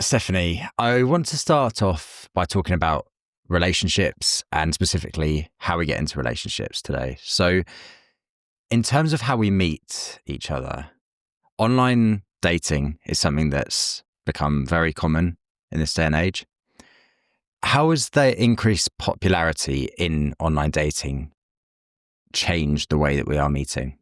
Stephanie, I want to start off by talking about relationships and specifically how we get into relationships today. So, in terms of how we meet each other, online dating is something that's become very common in this day and age. How has the increased popularity in online dating changed the way that we are meeting?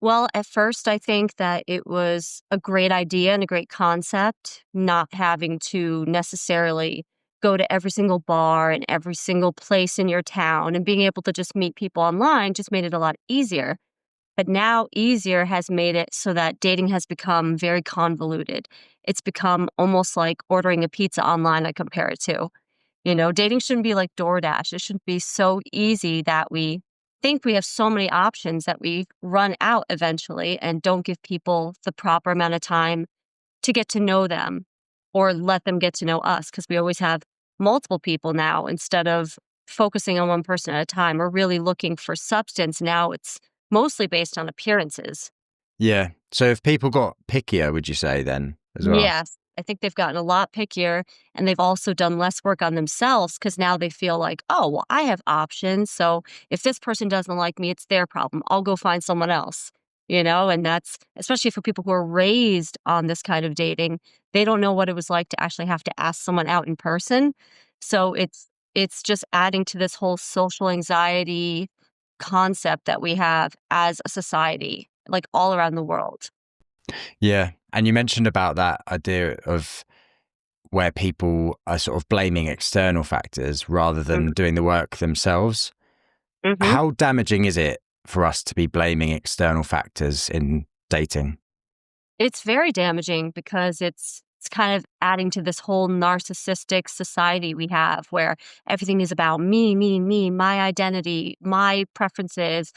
Well, at first, I think that it was a great idea and a great concept, not having to necessarily go to every single bar and every single place in your town and being able to just meet people online just made it a lot easier. But now, easier has made it so that dating has become very convoluted. It's become almost like ordering a pizza online, I compare it to. Dating shouldn't be like DoorDash. It shouldn't be so easy that we think we have so many options that we run out eventually and don't give people the proper amount of time to get to know them or let them get to know us because we always have multiple people now instead of focusing on one person at a time. We're really looking for substance. Now it's mostly based on appearances. Yeah. So, if people got pickier, would you say then as well? Yes, I think they've gotten a lot pickier and they've also done less work on themselves because now they feel like, oh, well, I have options. So if this person doesn't like me, it's their problem. I'll go find someone else, and that's especially for people who are raised on this kind of dating. They don't know what it was like to actually have to ask someone out in person. So it's just adding to this whole social anxiety concept that we have as a society, like all around the world. Yeah. And you mentioned about that idea of where people are sort of blaming external factors rather than doing the work themselves. Mm-hmm. How damaging is it for us to be blaming external factors in dating? It's very damaging because it's kind of adding to this whole narcissistic society we have where everything is about me, me, me, my identity, my preferences.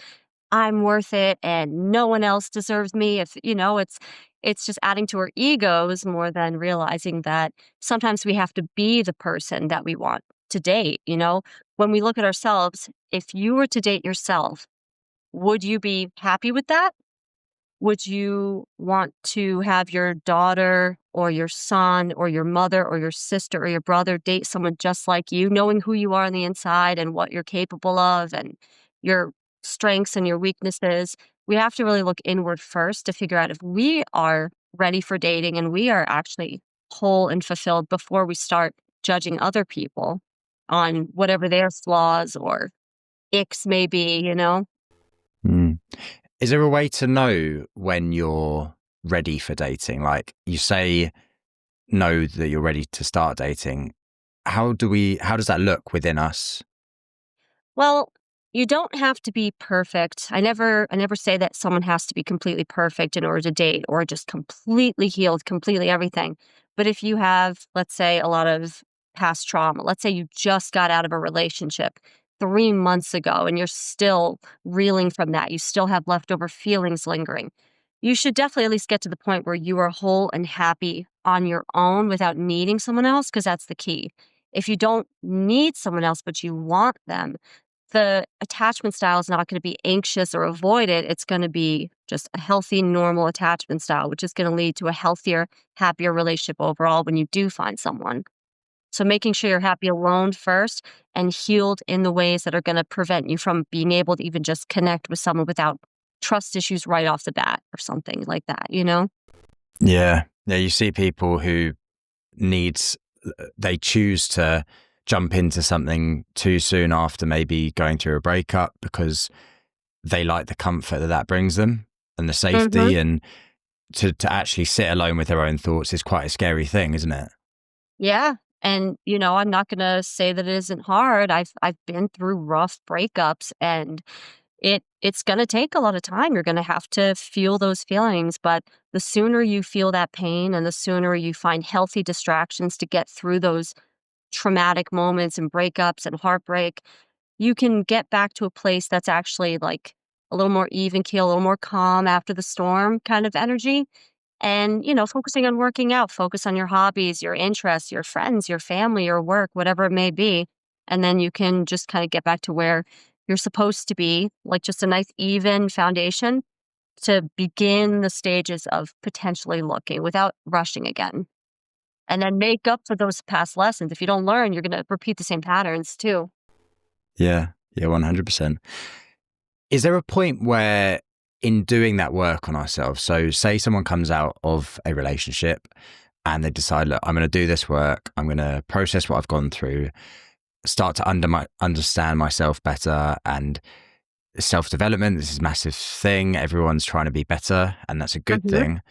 I'm worth it and no one else deserves me. It's just adding to our egos more than realizing that sometimes we have to be the person that we want to date. When we look at ourselves, if you were to date yourself, would you be happy with that? Would you want to have your daughter or your son or your mother or your sister or your brother date someone just like you, knowing who you are on the inside and what you're capable of and your strengths and your weaknesses? We have to really look inward first to figure out if we are ready for dating and we are actually whole and fulfilled before we start judging other people on whatever their flaws or icks may be. Mm. Is there a way to know when you're ready for dating? Like you say, know that you're ready to start dating. How does that look within us? Well, you don't have to be perfect. I never say that someone has to be completely perfect in order to date or just completely healed, completely everything. But if you have, let's say, a lot of past trauma, let's say you just got out of a relationship 3 months ago and you're still reeling from that, you still have leftover feelings lingering. You should definitely at least get to the point where you are whole and happy on your own without needing someone else because that's the key. If you don't need someone else but you want them, the attachment style is not going to be anxious or avoided. It's going to be just a healthy, normal attachment style, which is going to lead to a healthier, happier relationship overall when you do find someone. So making sure you're happy alone first and healed in the ways that are going to prevent you from being able to even just connect with someone without trust issues right off the bat or something like that? Yeah. Yeah. You see people who needs, they choose to jump into something too soon after maybe going through a breakup because they like the comfort that that brings them and the hmm safety. And to actually sit alone with their own thoughts is quite a scary thing, isn't it? Yeah. And I'm not going to say that it isn't hard. I've been through rough breakups and it's gonna take a lot of time. You're gonna have to feel those feelings, but the sooner you feel that pain and the sooner you find healthy distractions to get through those traumatic moments and breakups and heartbreak, you can get back to a place that's actually like a little more even keel, a little more calm after the storm kind of energy. And, focusing on working out, focus on your hobbies, your interests, your friends, your family, your work, whatever it may be. And then you can just kind of get back to where you're supposed to be, like just a nice, even foundation to begin the stages of potentially looking without rushing again. and then make up for those past lessons. If you don't learn, you're going to repeat the same patterns too. Yeah. Yeah. 100%. Is there a point where in doing that work on ourselves, so say someone comes out of a relationship and they decide, look, I'm going to do this work. I'm going to process what I've gone through, start to understand myself better, and self-development. This is a massive thing. Everyone's trying to be better, and that's a good Hmm. thing.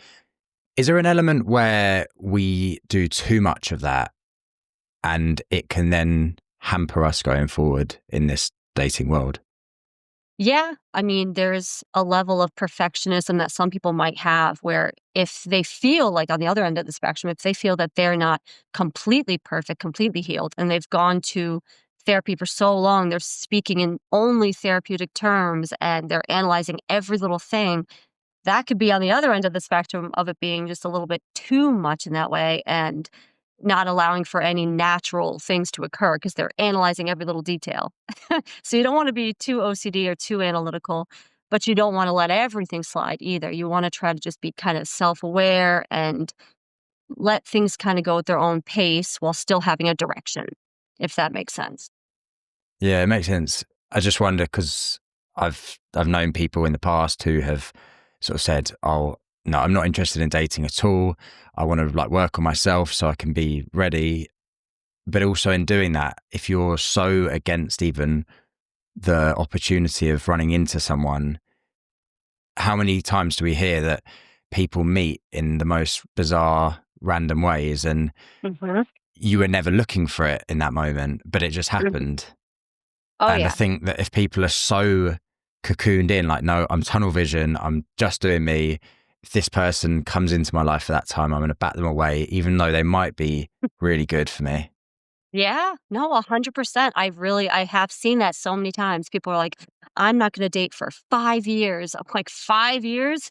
Is there an element where we do too much of that and it can then hamper us going forward in this dating world? Yeah, I mean, there's a level of perfectionism that some people might have where if they feel like on the other end of the spectrum, if they feel that they're not completely perfect, completely healed, and they've gone to therapy for so long, they're speaking in only therapeutic terms and they're analyzing every little thing, that could be on the other end of the spectrum of it being just a little bit too much in that way and not allowing for any natural things to occur because they're analyzing every little detail. So you don't want to be too OCD or too analytical, but you don't want to let everything slide either. You want to try to just be kind of self-aware and let things kind of go at their own pace while still having a direction, if that makes sense. Yeah, it makes sense. I just wonder because I've known people in the past who have sort of said, "Oh, no, I'm not interested in dating at all. I want to like work on myself so I can be ready." But also in doing that, if you're so against even the opportunity of running into someone, how many times do we hear that people meet in the most bizarre, random ways, and Hmm. you were never looking for it in that moment, but it just Hmm. happened? Oh, And I yeah. think that if people are so cocooned in, like, no, I'm tunnel vision, I'm just doing me. If this person comes into my life at that time, I'm going to bat them away, even though they might be really good for me. Yeah, no, 100%. I have seen that so many times. People are like, "I'm not gonna date for 5 years." I'm like, "5 years?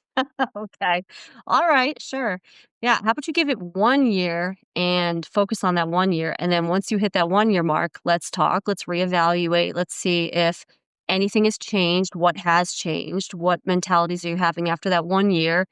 Okay. Alright, sure. Yeah, how about you give it 1 year and focus on that 1 year, and then once you hit that 1-year mark, let's talk, let's reevaluate, let's see if anything has changed, what has changed, what mentalities are you having after that 1 year,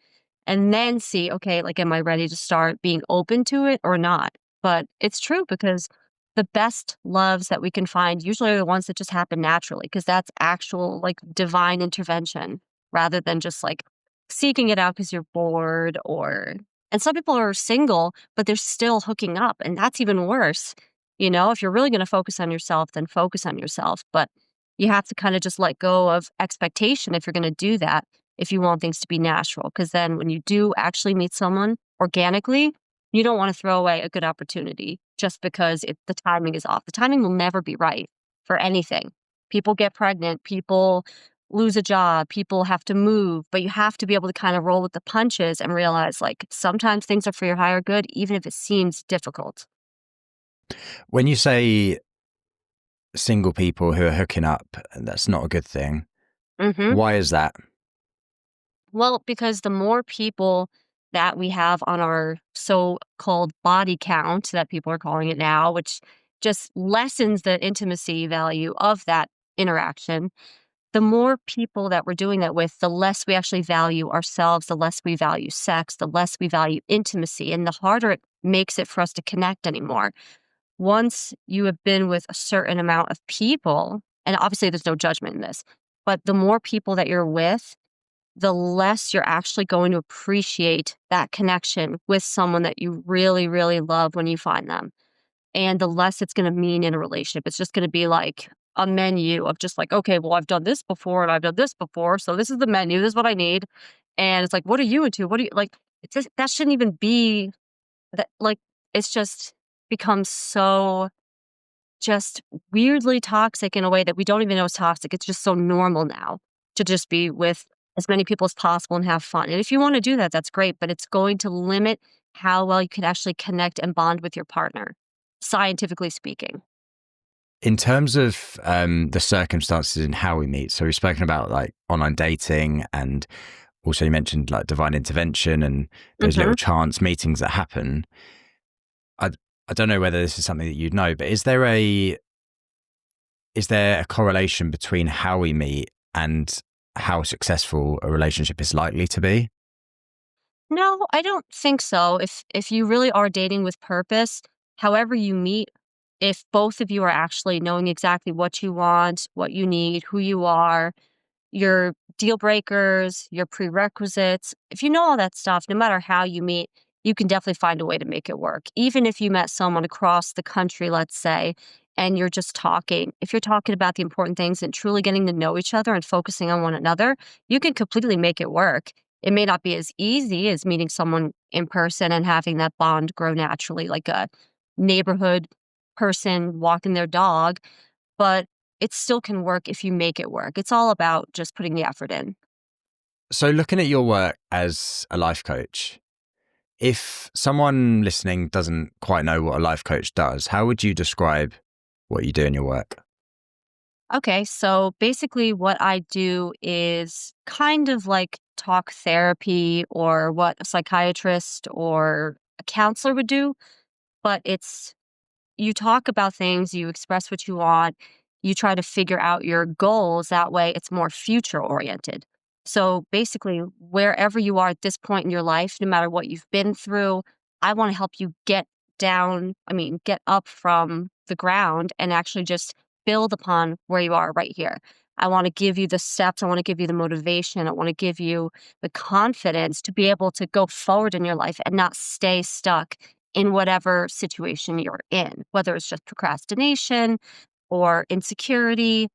and then see, okay, like, am I ready to start being open to it or not?" But it's true because the best loves that we can find usually are the ones that just happen naturally because that's actual, like, divine intervention rather than just, like, seeking it out because 'cause you're bored or and some people are single, but they're still hooking up, and that's even worse. You know, if you're really gonna focus on yourself, then focus on yourself, but you have to kinda just let go of expectation if you're gonna do that, if you want things to be natural. Because then when you do actually meet someone organically, you don't wanna throw away a good opportunity just because the timing is off. The timing will never be right for anything. People get pregnant, people lose a job, people have to move, but you have to be able to kind of roll with the punches and realize, like, sometimes things are for your higher good, even if it seems difficult. When you say single people who are hooking up, that's not a good thing. Mhm. Why is that? Well, because the more people that we have on our so-called body count that people are calling it now, which just lessens the intimacy value of that interaction, the more people that we're doing that with, the less we actually value ourselves, the less we value sex, the less we value intimacy, and the harder it makes it for us to connect anymore. Once you have been with a certain amount of people, and obviously there's no judgment in this, but the more people that you're with, the less you're actually going to appreciate that connection with someone that you really, really love when you find them. And the less it's gonna mean in a relationship. It's just gonna be like a menu of just like, "Okay, well, I've done this before and I've done this before, so this is the menu, this is what I need." And it's like, "What are you into? What do you" like, it's just that shouldn't even be that like, it's just becomes so just weirdly toxic in a way that we don't even know is toxic. It's just so normal now to just be with as many people as possible and have fun. And if you wanna do that, that's great, but it's going to limit how well you can actually connect and bond with your partner, scientifically speaking. In terms of the circumstances and how we meet, so we've spoken about like online dating, and also you mentioned like divine intervention and those little Mhm. chance meetings that happen. I I don't know whether this is something that you'd know, but is there a correlation between how we meet and how successful a relationship is likely to be? No, I don't think so. If you really are dating with purpose, however you meet, if both of you are actually knowing exactly what you want, what you need, who you are, your deal breakers, your prerequisites. If you know all that stuff, no matter how you meet, you can definitely find a way to make it work. Even if you met someone across the country, let's say, and you're just talking, if you're talking about the important things and truly getting to know each other and focusing on one another, you can completely make it work. It may not be as easy as meeting someone in person and having that bond grow naturally, like a neighborhood person walking their dog, but it still can work if you make it work. It's all about just putting the effort in. So, looking at your work as a life coach, if someone listening doesn't quite know what a life coach does, how would you describe what you do in your work? Okay, so basically, what I do is kind of like talk therapy or what a psychiatrist or a counselor would do, but it's you talk about things, you express what you want, you try to figure out your goals. That way, it's more future oriented. So basically, wherever you are at this point in your life, no matter what you've been through, I want to help you get up from the ground and actually just build upon where you are right here. I want to give you the steps. I want to give you the motivation. I want to give you the confidence to be able to go forward in your life and not stay stuck in whatever situation you're in, whether it's just procrastination or insecurity.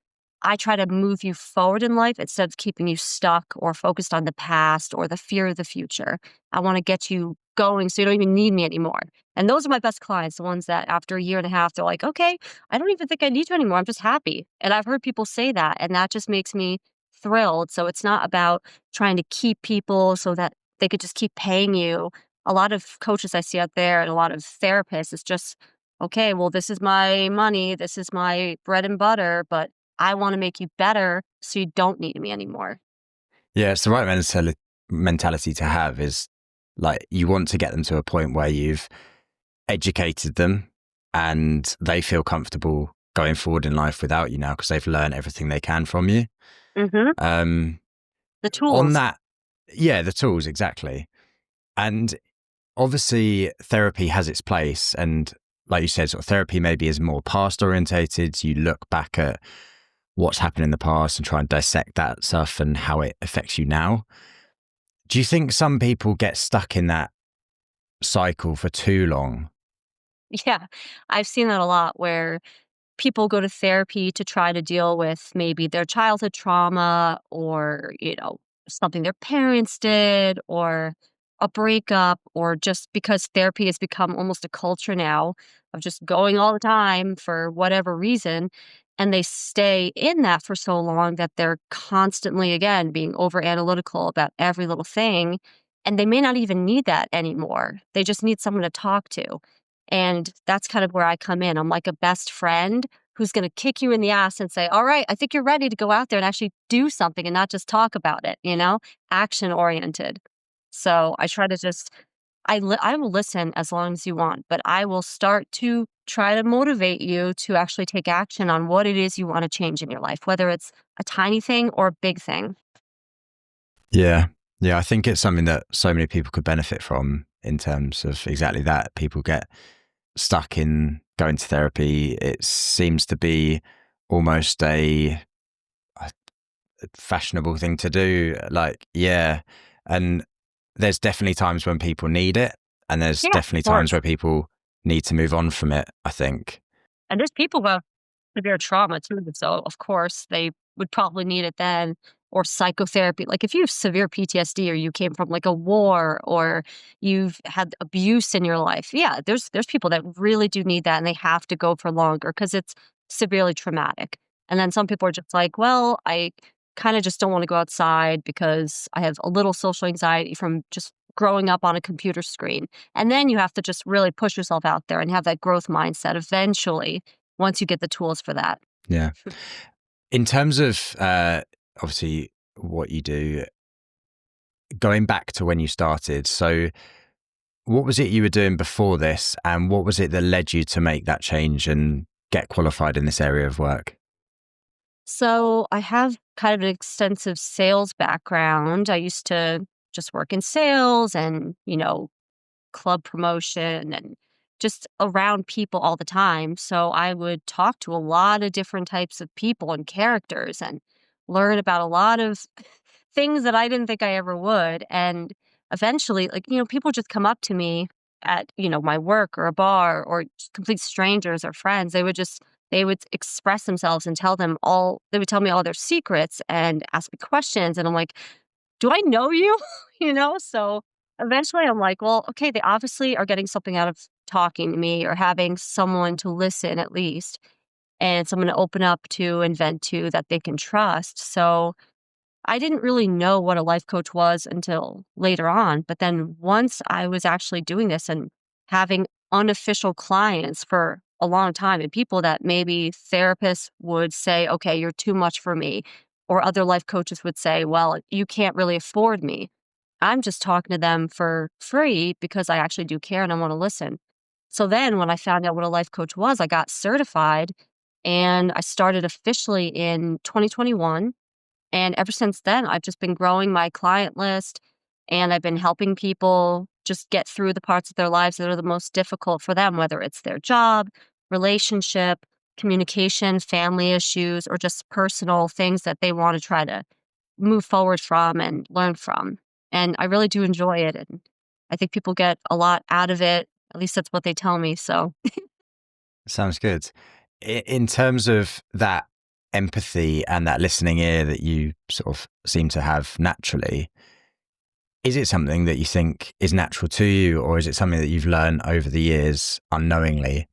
I try to move you forward in life instead of keeping you stuck or focused on the past or the fear of the future. I want to get you going so you don't even need me anymore. And those are my best clients, the ones that after a year and a half, they're like, okay, I don't even think I need you anymore. I'm just happy. And I've heard people say that, and that just makes me thrilled. So it's not about trying to keep people so that they could just keep paying you. A lot of coaches I see out there and a lot of therapists, it's just, okay, well, this is my money, this is my bread and butter, but I want to make you better so you don't need me anymore. Yeah, it's the right mentality to have is like you want to get them to a point where you've educated them and they feel comfortable going forward in life without you now because they've learned everything they can from you. Hmm. Um, The on tools. that, yeah, the tools, exactly. And obviously, therapy has its place. And like you said, sort of therapy maybe is more past orientated. You look back at what's happened in the past and try and dissect that stuff and how it affects you now. Do you think some people get stuck in that cycle for too long? Yeah, I've seen that a lot where people go to therapy to try to deal with maybe their childhood trauma or, something their parents did or a breakup or just because therapy has become almost a culture now of just going all the time for whatever reason. And they stay in that for so long that they're constantly, again, being over analytical about every little thing. And they may not even need that anymore. They just need someone to talk to. And that's kind of where I come in. I'm like a best friend who's going to kick you in the ass and say, all right, I think you're ready to go out there and actually do something and not just talk about it, action oriented. So I try to just, I will listen as long as you want, but I will start to try to motivate you to actually take action on what it is you want to change in your life, whether it's a tiny thing or a big thing. Yeah. Yeah. I think it's something that so many people could benefit from in terms of exactly that. People get stuck in going to therapy. It seems to be almost a fashionable thing to do. Like, yeah. And there's definitely times when people need it. And there's Yeah, definitely of times course. where people need to move on from it, I think. And there's people who have severe trauma too, so of course they would probably need it then, or psychotherapy. Like if you have severe PTSD or you came from like a war or you've had abuse in your life, yeah, there's people that really do need that and they have to go for longer because it's severely traumatic. And then some people are just like, well, I kind of just don't want to go outside because I have a little social anxiety from just growing up on a computer screen. And then you have to just really push yourself out there and have that growth mindset eventually once you get the tools for that. Yeah. In terms of obviously what you do, going back to when you started, so what was it you were doing before this, and what was it that led you to make that change and get qualified in this area of work? So I have kind of an extensive sales background. I used to just work in sales and, club promotion and just around people all the time. So I would talk to a lot of different types of people and characters and learn about a lot of things that I didn't think I ever would. And eventually, like, people just come up to me at, my work or a bar or just complete strangers or friends. They would express themselves and they would tell me all their secrets and ask me questions. And I'm like, do I know you? So eventually I'm like, well, okay, they obviously are getting something out of talking to me or having someone to listen at least and someone to open up to and vent to that they can trust. So I didn't really know what a life coach was until later on. But then once I was actually doing this and having unofficial clients for a long time and people that maybe therapists would say, okay, you're too much for me. Or other life coaches would say, well, you can't really afford me. I'm just talking to them for free because I actually do care and I want to listen. So then when I found out what a life coach was, I got certified and I started officially in 2021. And ever since then, I've just been growing my client list and I've been helping people just get through the parts of their lives that are the most difficult for them, whether it's their job, relationship, communication, family issues, or just personal things that they want to try to move forward from and learn from. And I really do enjoy it. And I think people get a lot out of it. At least that's what they tell me. So, Sounds good. In terms of that empathy and that listening ear that you sort of seem to have naturally, is it something that you think is natural to you, or is it something that you've learned over the years unknowingly?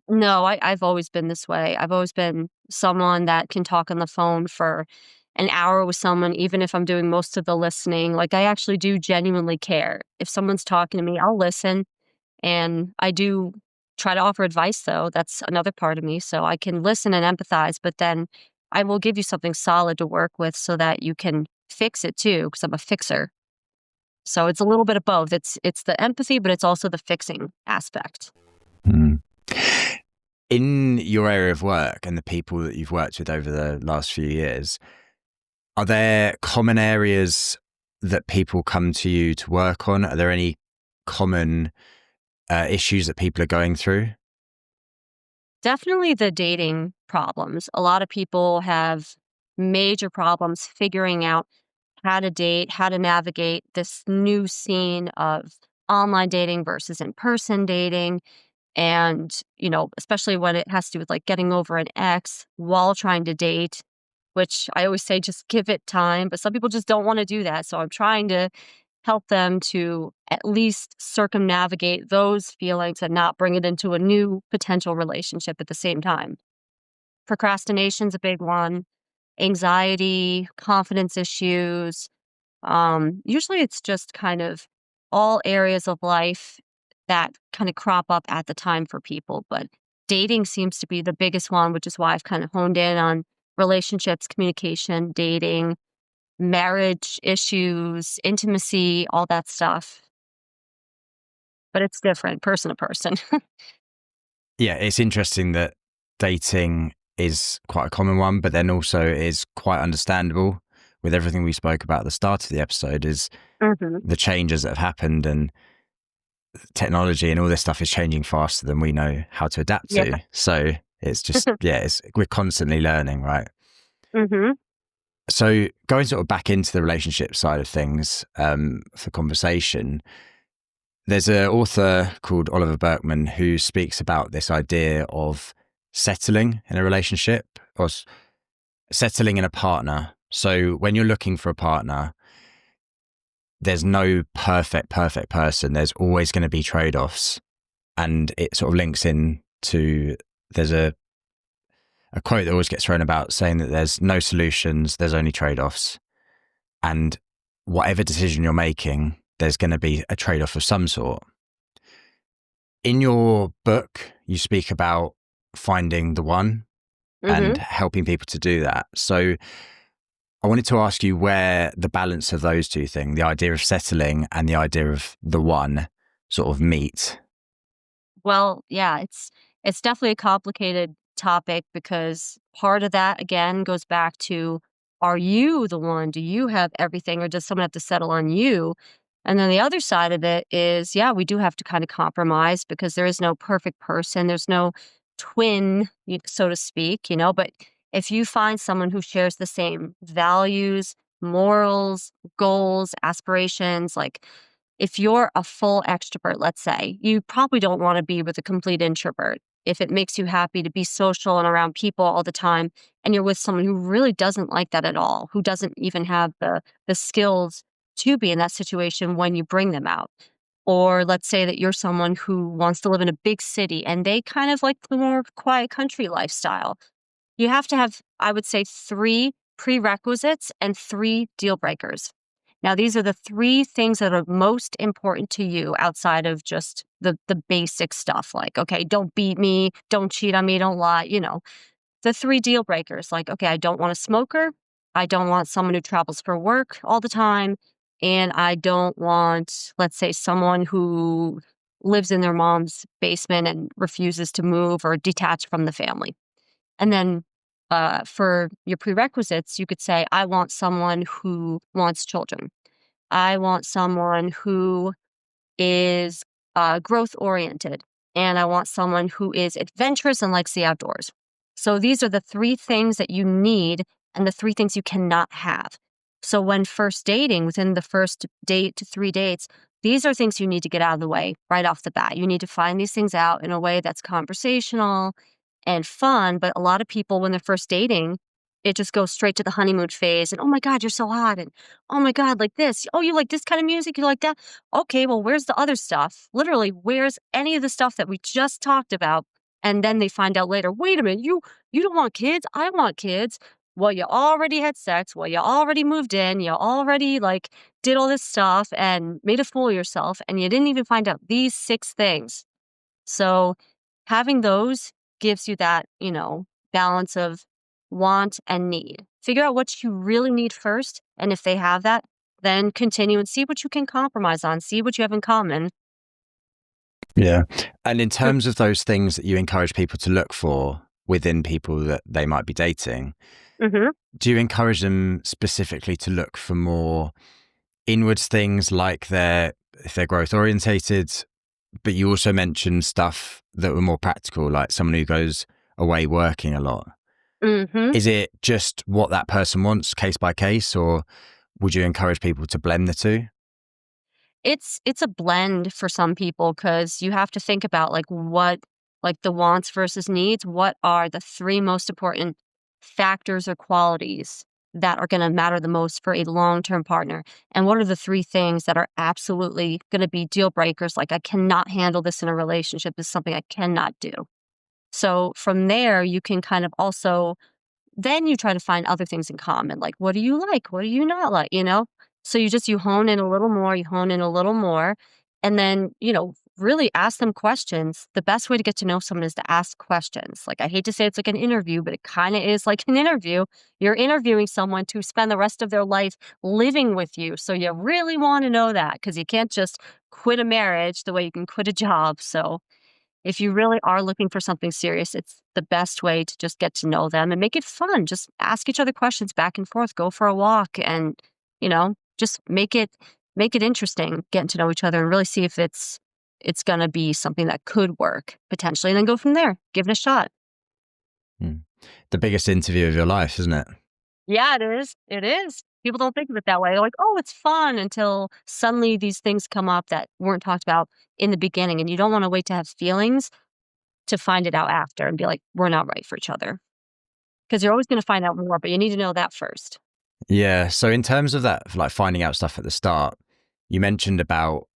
no, I've always been this way. I've always been someone that can talk on the phone for an hour with someone, even if I'm doing most of the listening. Like, I actually do genuinely care. If someone's talking to me, I'll listen. And I do try to offer advice, though. That's another part of me. So I can listen and empathize, but then I will give you something solid to work with so that you can fix it too, because I'm a fixer. So it's a little bit of both. It's the empathy, but it's also the fixing aspect. Mm. In your area of work and the people that you've worked with over the last few years, are there common areas that people come to you to work on? Are there any common issues that people are going through? Definitely the dating problems. A lot of people have major problems figuring out how to date, how to navigate this new scene of online dating versus in person dating. And, especially when it has to do with like getting over an ex while trying to date, which I always say just give it time. But some people just don't want to do that. So I'm trying to help them to at least circumnavigate those feelings and not bring it into a new potential relationship at the same time. Procrastination's a big one, anxiety, confidence issues. Usually it's just kind of all areas of life that kind of crop up at the time for people. But dating seems to be the biggest one, which is why I've kind of honed in on relationships, communication, dating, marriage issues, intimacy, all that stuff. But it's different person to person. Yeah, it's interesting that dating is quite a common one, but then also is quite understandable with everything we spoke about at the start of the episode is Hmm. the changes that have happened and technology and all this stuff is changing faster than we know how to adapt Yeah. to. So it's just, we're constantly learning, right? Hmm. So going sort of back into the relationship side of things for conversation, there's an author called Oliver Berkman who speaks about this idea of settling in a relationship or settling in a partner. So when you're looking for a partner, there's no perfect person. There's always going to be trade-offs. And it sort of links in to, there's a quote that always gets thrown about saying that there's no solutions, there's only trade-offs. And whatever decision you're making, there's going to be a trade-off of some sort. In your book, you speak about finding the one and Hmm. helping people to do that. So I wanted to ask you where the balance of those two things, the idea of settling and the idea of the one, sort of meet. Well, yeah, it's definitely a complicated topic because part of that again goes back to are you the one? Do you have everything, or does someone have to settle on you? And then the other side of it is, yeah, we do have to kind of compromise because there is no perfect person. There's no twin, so to speak, but if you find someone who shares the same values, morals, goals, aspirations, like if you're a full extrovert, let's say, you probably don't want to be with a complete introvert. If it makes you happy to be social and around people all the time, and you're with someone who really doesn't like that at all, who doesn't even have the skills to be in that situation when you bring them out. Or let's say that you're someone who wants to live in a big city and they kind of like the more quiet country lifestyle. You have to have, I would say, three prerequisites and three deal breakers. Now, these are the three things that are most important to you outside of just the basic stuff like, okay, don't beat me, don't cheat on me, don't lie, the three deal breakers, like, okay, I don't want a smoker. I don't want someone who travels for work all the time. And I don't want, let's say, someone who lives in their mom's basement and refuses to move or detach from the family. And then for your prerequisites, you could say, I want someone who wants children. I want someone who is growth oriented, and I want someone who is adventurous and likes the outdoors. So these are the three things that you need and the three things you cannot have. So when first dating, within the first date to 3 dates, these are things you need to get out of the way right off the bat. You need to find these things out in a way that's conversational and fun. But a lot of people, when they're first dating, it just goes straight to the honeymoon phase. And oh my God, you're so hot. And oh my God, like this. Oh, you like this kind of music? You like that? Okay, well, where's the other stuff? Literally, where's any of the stuff that we just talked about? And then they find out later, wait a minute, you don't want kids? I want kids. Well, you already had sex. Well, you already moved in. You already like did all this stuff and made a fool of yourself. And you didn't even find out these 6 things. So having those gives you that, balance of want and need. Figure out what you really need first. And if they have that, then continue and see what you can compromise on, see what you have in common. Yeah. And in terms of those things that you encourage people to look for within people that they might be dating, Mm-hmm. do you encourage them specifically to look for more inwards things like if they're growth orientated, but you also mentioned stuff that were more practical, like someone who goes away working a lot? Mm-hmm. Is it just what that person wants case by case, or would you encourage people to blend the two? It's a blend for some people because you have to think about like the wants versus needs. What are the three most important factors or qualities that are going to matter the most for a long-term partner? And what are the three things that are absolutely going to be deal breakers? Like, I cannot handle this in a relationship. This is something I cannot do. So from there, you can kind of also then you try to find other things in common, like, what do you like? What do you not like, So you hone in a little more, you hone in a little more, and then, really ask them questions. The best way to get to know someone is to ask questions. Like, I hate to say it's like an interview, but it kind of is like an interview. You're interviewing someone to spend the rest of their life living with you. So you really want to know that because you can't just quit a marriage the way you can quit a job. So if you really are looking for something serious, it's the best way to just get to know them and make it fun. Just ask each other questions back and forth, go for a walk and, just make it interesting, getting to know each other and really see if it's going to be something that could work potentially and then go from there. Give it a shot. Hmm. The biggest interview of your life, isn't it? Yeah, it is. It is. People don't think of it that way. They're like, "Oh, it's fun," until suddenly these things come up that weren't talked about in the beginning, and you don't want to wait to have feelings to find it out after and be like, "We're not right for each other," because you're always gonna find out more, but you need to know that first. Yeah. So in terms of that, like finding out stuff at the start, you mentioned about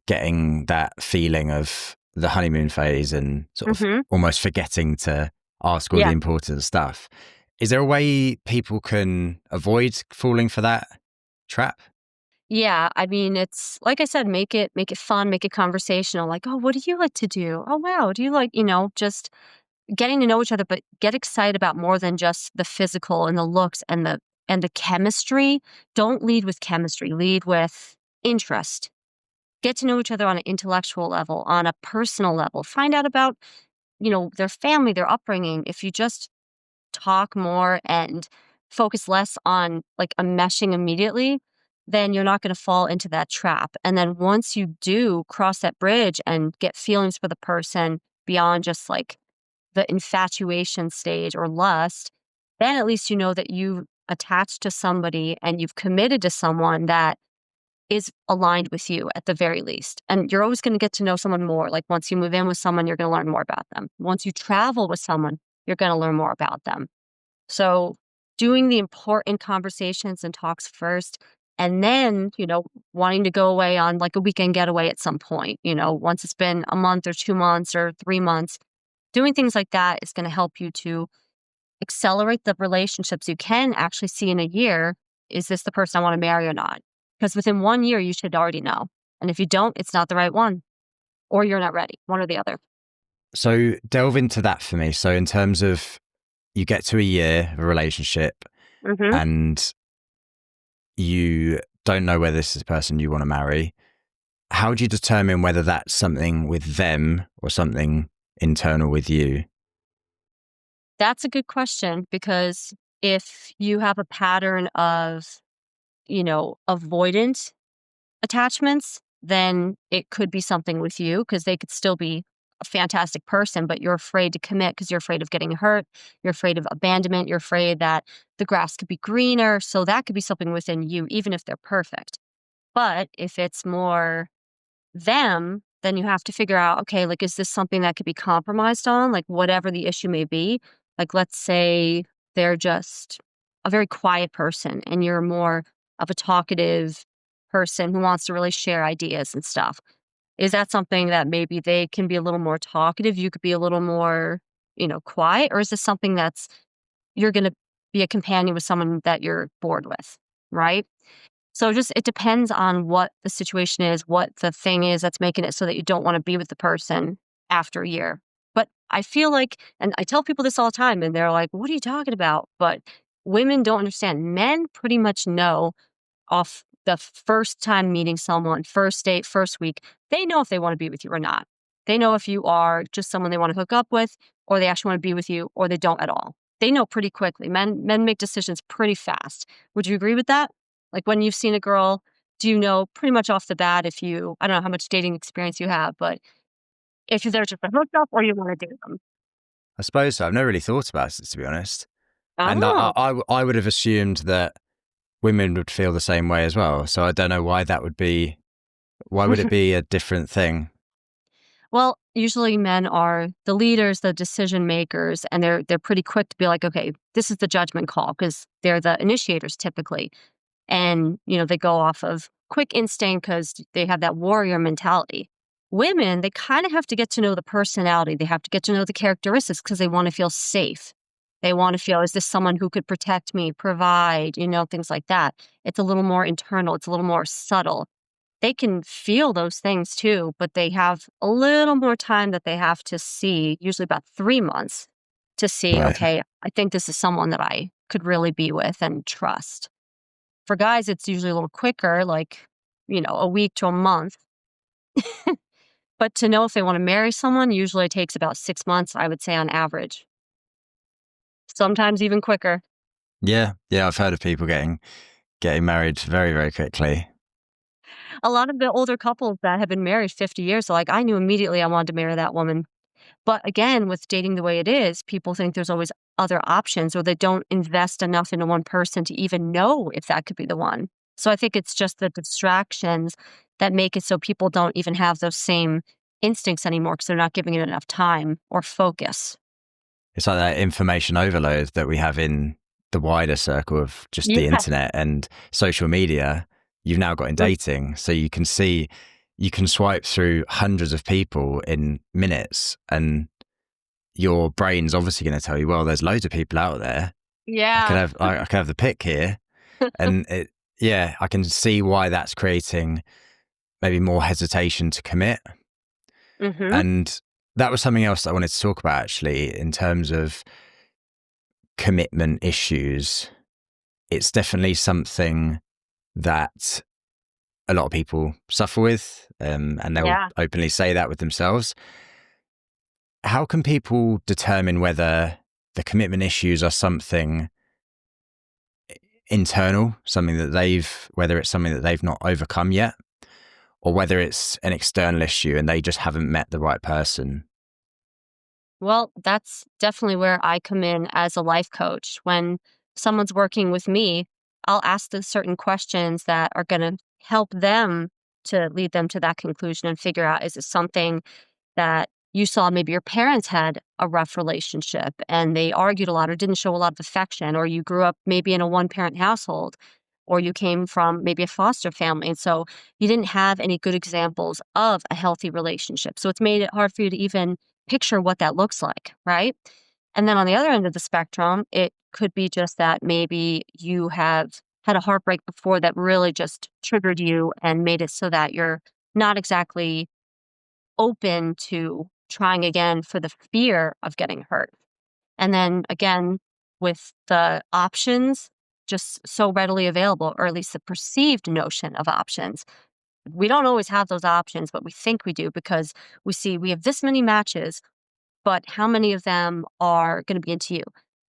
getting that feeling of the honeymoon phase and sort of Mhm. almost forgetting to ask all the Yeah. important stuff. Is there a way people can avoid falling for that trap? Yeah, I mean, it's like I said, make it fun, make it conversational, like, "Oh, what do you like to do? Oh, wow, do you like" just getting to know each other, but get excited about more than just the physical and the looks and the chemistry. Don't lead with chemistry, lead with interest. Get to know each other on an intellectual level, on a personal level. Find out about, their family, their upbringing. If you just talk more and focus less on like a meshing immediately, then you're not going to fall into that trap. And then once you do cross that bridge and get feelings for the person beyond just like the infatuation stage or lust, then at least you know that you attached to somebody and you've committed to someone that is aligned with you at the very least. And you're always going to get to know someone more. Like once you move in with someone, you're going to learn more about them. Once you travel with someone, you're going to learn more about them. So doing the important conversations and talks first, and then, wanting to go away on like a weekend getaway at some point, once it's been a month or 2 months or 3 months, doing things like that is going to help you to accelerate the relationships you can actually see in a year. Is this the person I want to marry or not? Because within 1 year, you should already know. And if you don't, it's not the right one, or you're not ready, one or the other. So delve into that for me. So in terms of you get to a year of a relationship Hmm. and you don't know whether this is the person you want to marry, how do you determine whether that's something with them or something internal with you? That's a good question, because if you have a pattern of, avoidant attachments, then it could be something with you, because they could still be a fantastic person, but you're afraid to commit because you're afraid of getting hurt. You're afraid of abandonment. You're afraid that the grass could be greener. So that could be something within you, even if they're perfect. But if it's more them, then you have to figure out, okay, like, is this something that could be compromised on? Like, whatever the issue may be. Like, let's say they're just a very quiet person and you're more of a talkative person who wants to really share ideas and stuff. Is that something that maybe they can be a little more talkative? You could be a little more, quiet? Or is this something that's you're going to be a companion with someone that you're bored with? Right. So just it depends on what the situation is, what the thing is that's making it so that you don't want to be with the person after a year. But I feel like, and I tell people this all the time, and they're like, what are you talking about? But women don't understand. Men pretty much know off the first time meeting someone, first date, first week, they know if they want to be with you or not. They know if you are just someone they want to hook up with, or they actually want to be with you, or they don't at all. They know pretty quickly. Men make decisions pretty fast. Would you agree with that? Like when you've seen a girl, do you know pretty much off the bat if you, I don't know how much dating experience you have, but if you're there just to hook up or you want to date them? I suppose so. I've never really thought about it, to be honest. And Oh. I would have assumed that women would feel the same way as well. So I don't know why that would be. Why would it be a different thing? Well, usually men are the leaders, the decision makers, and they're pretty quick to be like, okay, this is the judgment call, because they're the initiators typically. And, they go off of quick instinct because they have that warrior mentality. Women, they kind of have to get to know the personality. They have to get to know the characteristics because they want to feel safe. They want to feel, is this someone who could protect me, provide, things like that. It's a little more internal. It's a little more subtle. They can feel those things too, but they have a little more time that they have to see, usually about 3 months, to see, Right. okay, I think this is someone that I could really be with and trust. For guys, it's usually a little quicker, like, a week to a month. But to know if they want to marry someone usually takes about 6 months, I would say, on average. Sometimes even quicker. Yeah. Yeah. I've heard of people getting married very, very quickly. A lot of the older couples that have been married 50 years are like, I knew immediately I wanted to marry that woman. But again, with dating the way it is, people think there's always other options, or they don't invest enough into one person to even know if that could be the one. So I think it's just the distractions that make it so people don't even have those same instincts anymore because they're not giving it enough time or focus. It's like that information overload that we have in the wider circle of just the Yeah. internet and social media. You've now got in Mm. dating. So you can swipe through hundreds of people in minutes, and your brain's obviously going to tell you, well, there's loads of people out there. Yeah. I could have the pick here. And yeah, I can see why that's creating maybe more hesitation to commit. Hmm. And that was something else that I wanted to talk about, actually, in terms of commitment issues. It's definitely something that a lot of people suffer with, and they'll Yeah. openly say that with themselves. How can people determine whether the commitment issues are something internal, something that whether it's something that they've not overcome yet, or whether it's an external issue and they just haven't met the right person? Well, that's definitely where I come in as a life coach. When someone's working with me, I'll ask the certain questions that are going to help them to lead them to that conclusion and figure out, is it something that you saw maybe your parents had a rough relationship and they argued a lot or didn't show a lot of affection, or you grew up maybe in a one parent household, or you came from maybe a foster family. And so you didn't have any good examples of a healthy relationship. So it's made it hard for you to even picture what that looks like, right? And then on the other end of the spectrum, it could be just that maybe you have had a heartbreak before that really just triggered you and made it so that you're not exactly open to trying again for the fear of getting hurt. And then again, with the options just so readily available, or at least the perceived notion of options, we don't always have those options, but we think we do because we see we have this many matches, but how many of them are going to be into you?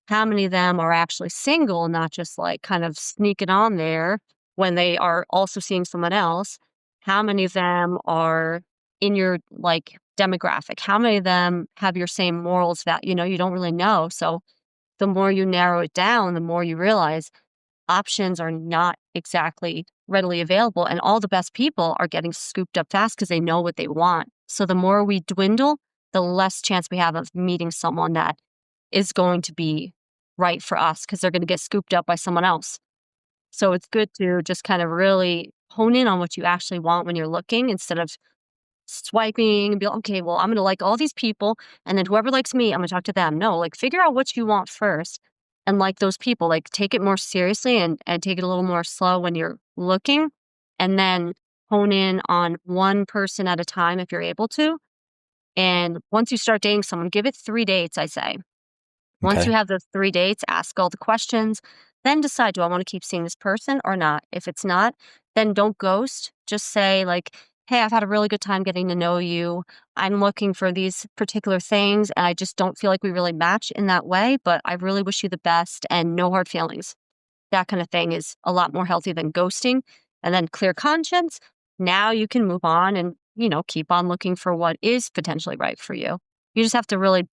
How many of them are actually single, not just like kind of sneaking on there when they are also seeing someone else? How many of them are in your like demographic? How many of them have your same morals that, you don't really know? So the more you narrow it down, the more you realize options are not exactly readily available. And all the best people are getting scooped up fast because they know what they want. So the more we dwindle, the less chance we have of meeting someone that is going to be right for us because they're going to get scooped up by someone else. So it's good to just kind of really hone in on what you actually want when you're looking instead of swiping and be like, okay, well, I'm going to like all these people. And then whoever likes me, I'm going to talk to them. No, like figure out what you want first and like those people, like take it more seriously and take it a little more slow when you're looking. And then hone in on one person at a time if you're able to. And once you start dating someone, give it 3 dates, I say. Once you Okay. have those 3 dates, ask all the questions, then decide, do I want to keep seeing this person or not? If it's not, then don't ghost. Just say, like, hey, I've had a really good time getting to know you. I'm looking for these particular things, and I just don't feel like we really match in that way, but I really wish you the best and no hard feelings. That kind of thing is a lot more healthy than ghosting. And then clear conscience. Now you can move on and, keep on looking for what is potentially right for you. You just have to really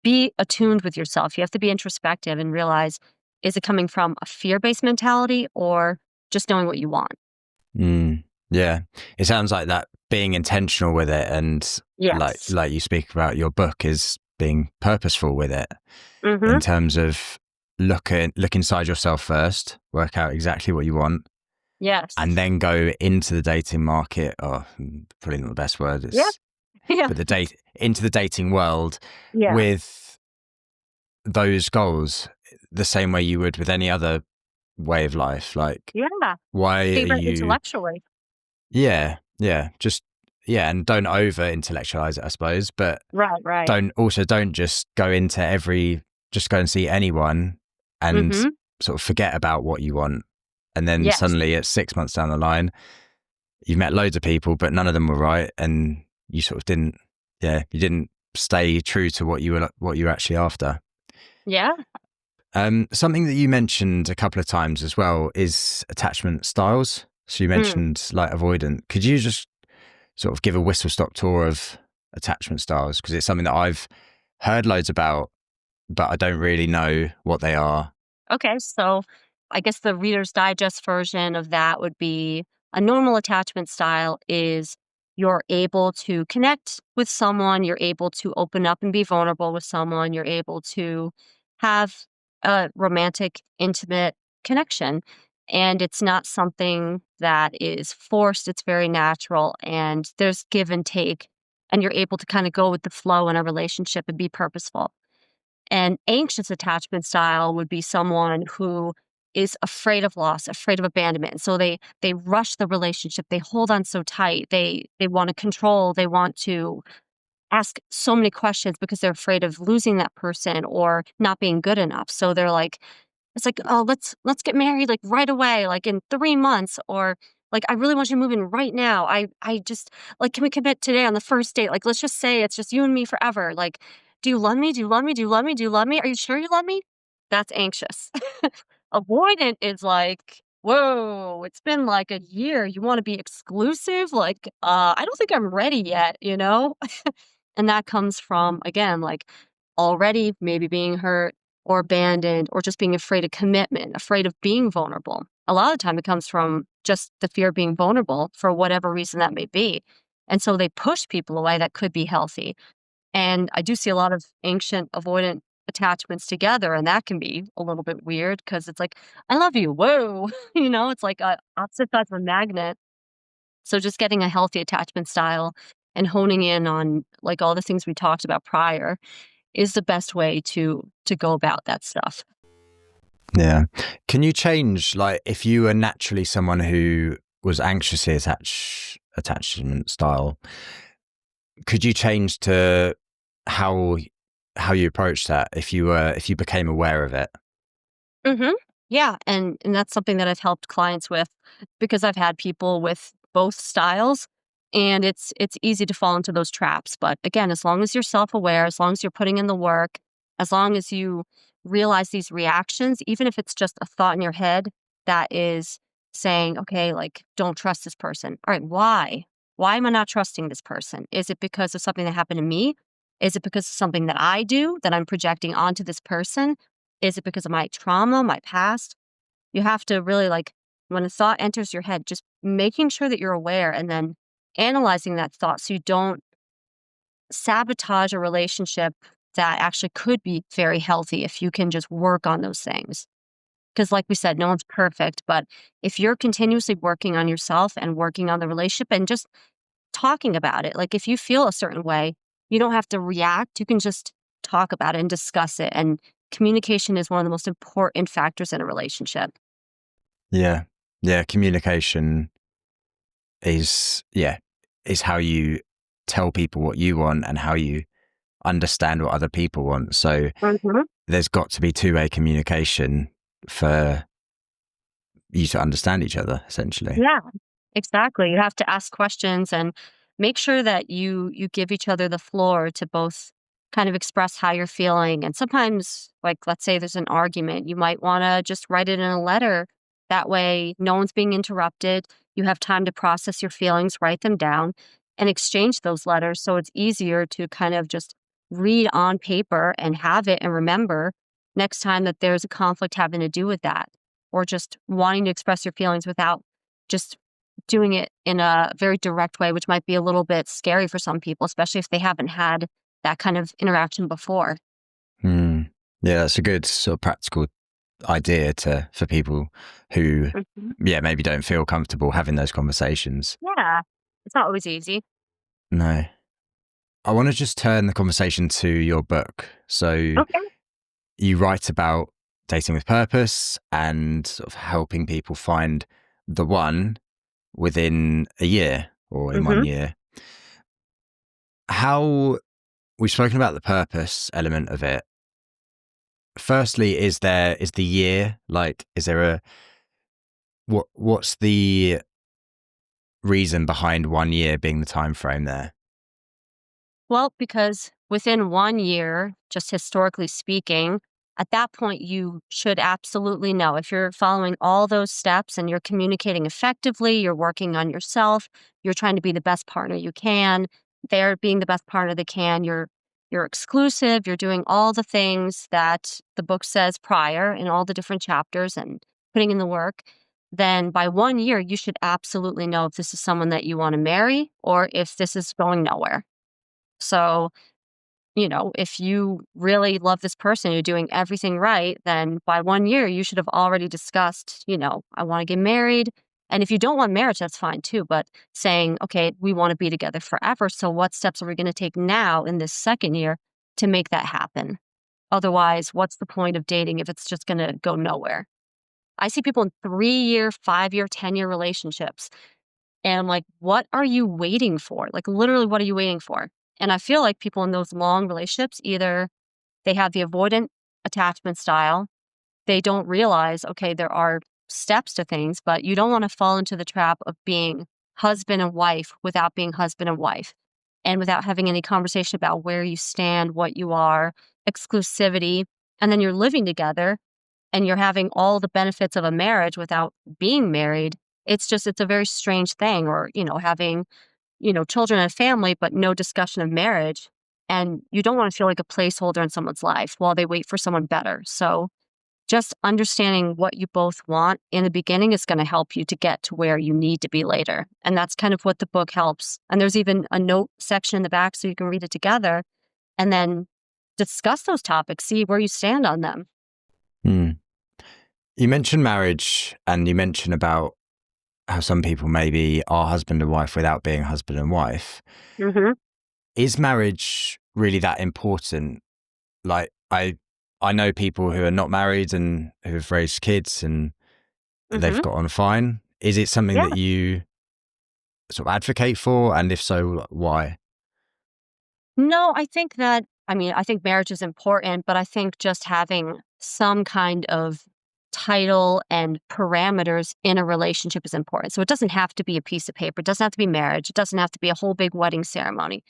be attuned with yourself. You have to be introspective and realize, is it coming from a fear-based mentality or just knowing what you want? Mm, yeah. It sounds like that being intentional with it, and Yes. like you speak about your book, is being purposeful with it Mm-hmm. in terms of look inside yourself first, work out exactly what you want, and Yes. then go into the dating market, or probably not the best word, Yeah. it's Yeah. but into the dating world Yeah. with those goals, the same way you would with any other way of life. Like, Yeah. why are Think about you? intellectually. Just and don't over intellectualize it, I suppose, but Right, right. don't just go into just go and see anyone and Mm-hmm. sort of forget about what you want, and then Yes. suddenly at 6 months down the line you've met loads of people but none of them were right, and you sort of didn't stay true to what you were actually after. Yeah. Something that you mentioned a couple of times as well is attachment styles. So you Mm. mentioned like avoidant. Could you just sort of give a whistle stop tour of attachment styles? Because it's something that I've heard loads about, but I don't really know what they are. Okay, so I guess the Reader's Digest version of that would be a normal attachment style is you're able to connect with someone, you're able to open up and be vulnerable with someone, you're able to have a romantic, intimate connection. And it's not something that is forced, it's very natural, and there's give and take, and you're able to kind of go with the flow in a relationship and be purposeful. An anxious attachment style would be someone who is afraid of loss, afraid of abandonment. So they rush the relationship. They hold on so tight. They want to control. They want to ask so many questions because they're afraid of losing that person or not being good enough. So they're like, it's like, oh, let's get married like right away, like in 3 months, or like I really want you to move in right now. I just like, can we commit today on the first date? Like let's just say it's just you and me forever. Like, do you love me? Do you love me? Do you love me? Do you love me? Are you sure you love me? That's anxious. Avoidant is like, whoa, it's been like a year. You want to be exclusive? Like, I don't think I'm ready yet, you know? And that comes from, again, like already maybe being hurt or abandoned or just being afraid of commitment, afraid of being vulnerable. A lot of the time it comes from just the fear of being vulnerable for whatever reason that may be. And so they push people away that could be healthy. And I do see a lot of ancient avoidant attachments together, and that can be a little bit weird because it's like, I love you. Whoa. It's like opposite sides of a magnet. So just getting a healthy attachment style and honing in on like all the things we talked about prior is the best way to go about that stuff. Yeah. Can you change, like, if you were naturally someone who was anxiously attachment style, could you change to how you approach that if you became aware of it? Mhm. Yeah, and that's something that I've helped clients with because I've had people with both styles, and it's easy to fall into those traps, but again, as long as you're self-aware, as long as you're putting in the work, as long as you realize these reactions, even if it's just a thought in your head that is saying, "Okay, like, don't trust this person." All right, why? Why am I not trusting this person? Is it because of something that happened to me? Is it because of something that I do that I'm projecting onto this person? Is it because of my trauma, my past? You have to really like when a thought enters your head, just making sure that you're aware and then analyzing that thought so you don't sabotage a relationship that actually could be very healthy if you can just work on those things. Because, like we said, no one's perfect. But if you're continuously working on yourself and working on the relationship and just talking about it, like if you feel a certain way, you don't have to react. You can just talk about it and discuss it. And communication is one of the most important factors in a relationship. Yeah. Yeah. Communication is how you tell people what you want and how you understand what other people want. So Mhm. there's got to be two-way communication for you to understand each other, essentially. Yeah. Exactly. You have to ask questions and make sure that you give each other the floor to both kind of express how you're feeling. And sometimes, like let's say there's an argument, you might want to just write it in a letter. That way no one's being interrupted. You have time to process your feelings, write them down, and exchange those letters so it's easier to kind of just read on paper and have it and remember next time that there's a conflict having to do with that or just wanting to express your feelings without just doing it in a very direct way, which might be a little bit scary for some people, especially if they haven't had that kind of interaction before. Hmm. Yeah, that's a good sort of practical idea for people who, Mhm. yeah, maybe don't feel comfortable having those conversations. Yeah. It's not always easy. No. I want to just turn the conversation to your book. So Okay. you write about dating with purpose and sort of helping people find the one within a year or in one Mhm. year. How we've spoken about the purpose element of it. Firstly, is the year, like, is there what's the reason behind 1 year being the time frame there? Well, because within 1 year, just historically speaking, at that point, you should absolutely know if you're following all those steps and you're communicating effectively, you're working on yourself, you're trying to be the best partner you can, they're being the best partner they can, you're exclusive, you're doing all the things that the book says prior in all the different chapters and putting in the work, then by 1 year, you should absolutely know if this is someone that you want to marry or if this is going nowhere. So, if you really love this person, you're doing everything right, then by 1 year, you should have already discussed, I want to get married. And if you don't want marriage, that's fine too. But saying, okay, we want to be together forever. So, what steps are we going to take now in this second year to make that happen? Otherwise, what's the point of dating if it's just going to go nowhere? I see people in 3 year, 5 year, 10 year relationships and I'm like, what are you waiting for? Like, literally, what are you waiting for? And I feel like people in those long relationships, either they have the avoidant attachment style, they don't realize, okay, there are steps to things, but you don't want to fall into the trap of being husband and wife without being husband and wife and without having any conversation about where you stand, what you are, exclusivity. And then you're living together. and you're having all the benefits of a marriage without being married, it's a very strange thing. Or, having, children and family, but no discussion of marriage. And you don't want to feel like a placeholder in someone's life while they wait for someone better. So just understanding what you both want in the beginning is going to help you to get to where you need to be later. And that's kind of what the book helps. And there's even a note section in the back so you can read it together and then discuss those topics, see where you stand on them. You mentioned marriage, and you mentioned about how some people maybe are husband and wife without being husband and wife. Mm-hmm. Is marriage really that important? Like, I know people who are not married and who have raised kids and they've got on fine. Is it something that you sort of advocate for? And if so, why? No, I think marriage is important, but I think just having some kind of title and parameters in a relationship is important. So it doesn't have to be a piece of paper. It doesn't have to be marriage. It doesn't have to be a whole big wedding ceremony.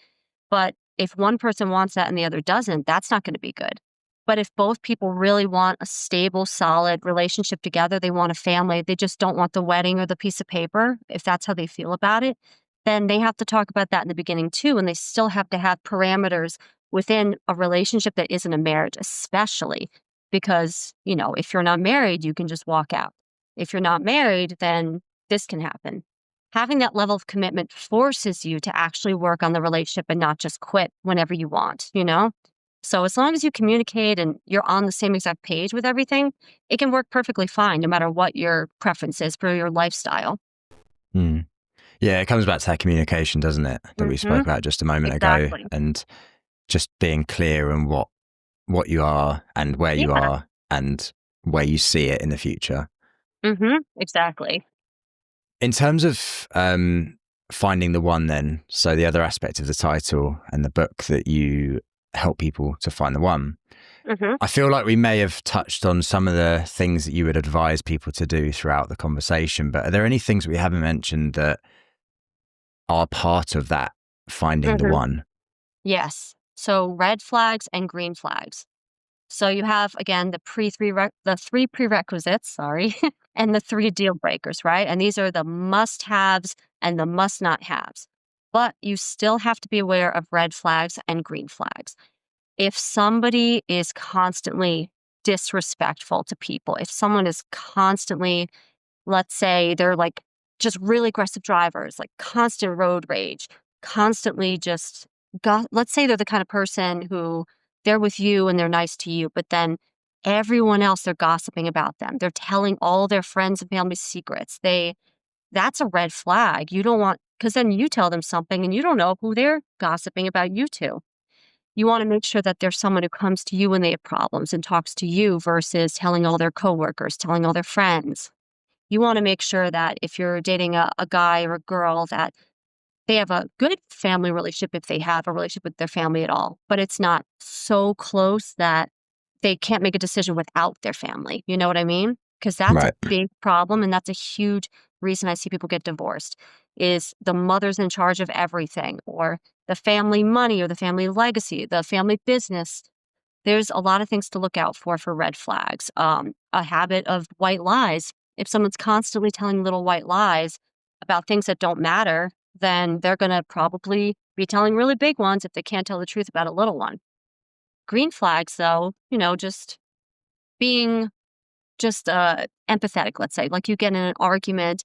But if one person wants that and the other doesn't, that's not going to be good. But if both people really want a stable, solid relationship together, they want a family, they just don't want the wedding or the piece of paper, if that's how they feel about it, then they have to talk about that in the beginning too. And they still have to have parameters within a relationship that isn't a marriage, especially because, if you're not married, you can just walk out. If you're not married, then this can happen. Having that level of commitment forces you to actually work on the relationship and not just quit whenever you want, So as long as you communicate and you're on the same exact page with everything, it can work perfectly fine, no matter what your preference is for your lifestyle. Yeah, it comes back to that communication, doesn't it? That we spoke about just a moment ago. And just being clear on what you are and where you are and where you see it in the future. Exactly. In terms of finding the one then, so the other aspect of the title and the book that you help people to find the one, I feel like we may have touched on some of the things that you would advise people to do throughout the conversation, but are there any things we haven't mentioned that are part of that finding the one? Yes. So red flags and green flags. So you have, again, the three prerequisites, and the 3 deal breakers, right? And these are the must-haves and the must-not-haves. But you still have to be aware of red flags and green flags. If somebody is constantly disrespectful to people, if someone is constantly, let's say they're like just really aggressive drivers, like constant road rage, constantly just, let's say they're the kind of person who they're with you and they're nice to you, but then everyone else, they're gossiping about them. They're telling all their friends and family secrets. That's a red flag. You don't want, because then you tell them something and you don't know who they're gossiping about you to. You want to make sure that there's someone who comes to you when they have problems and talks to you versus telling all their coworkers, telling all their friends. You want to make sure that if you're dating a guy or a girl, that they have a good family relationship if they have a relationship with their family at all, but it's not so close that they can't make a decision without their family. You know what I mean? Because that's a big problem, and that's a huge reason I see people get divorced, is the mother's in charge of everything, or the family money, or the family legacy, the family business. There's a lot of things to look out for red flags. A habit of white lies. If someone's constantly telling little white lies about things that don't matter, then they're going to probably be telling really big ones if they can't tell the truth about a little one. Green flags, though, just being empathetic, let's say. Like you get in an argument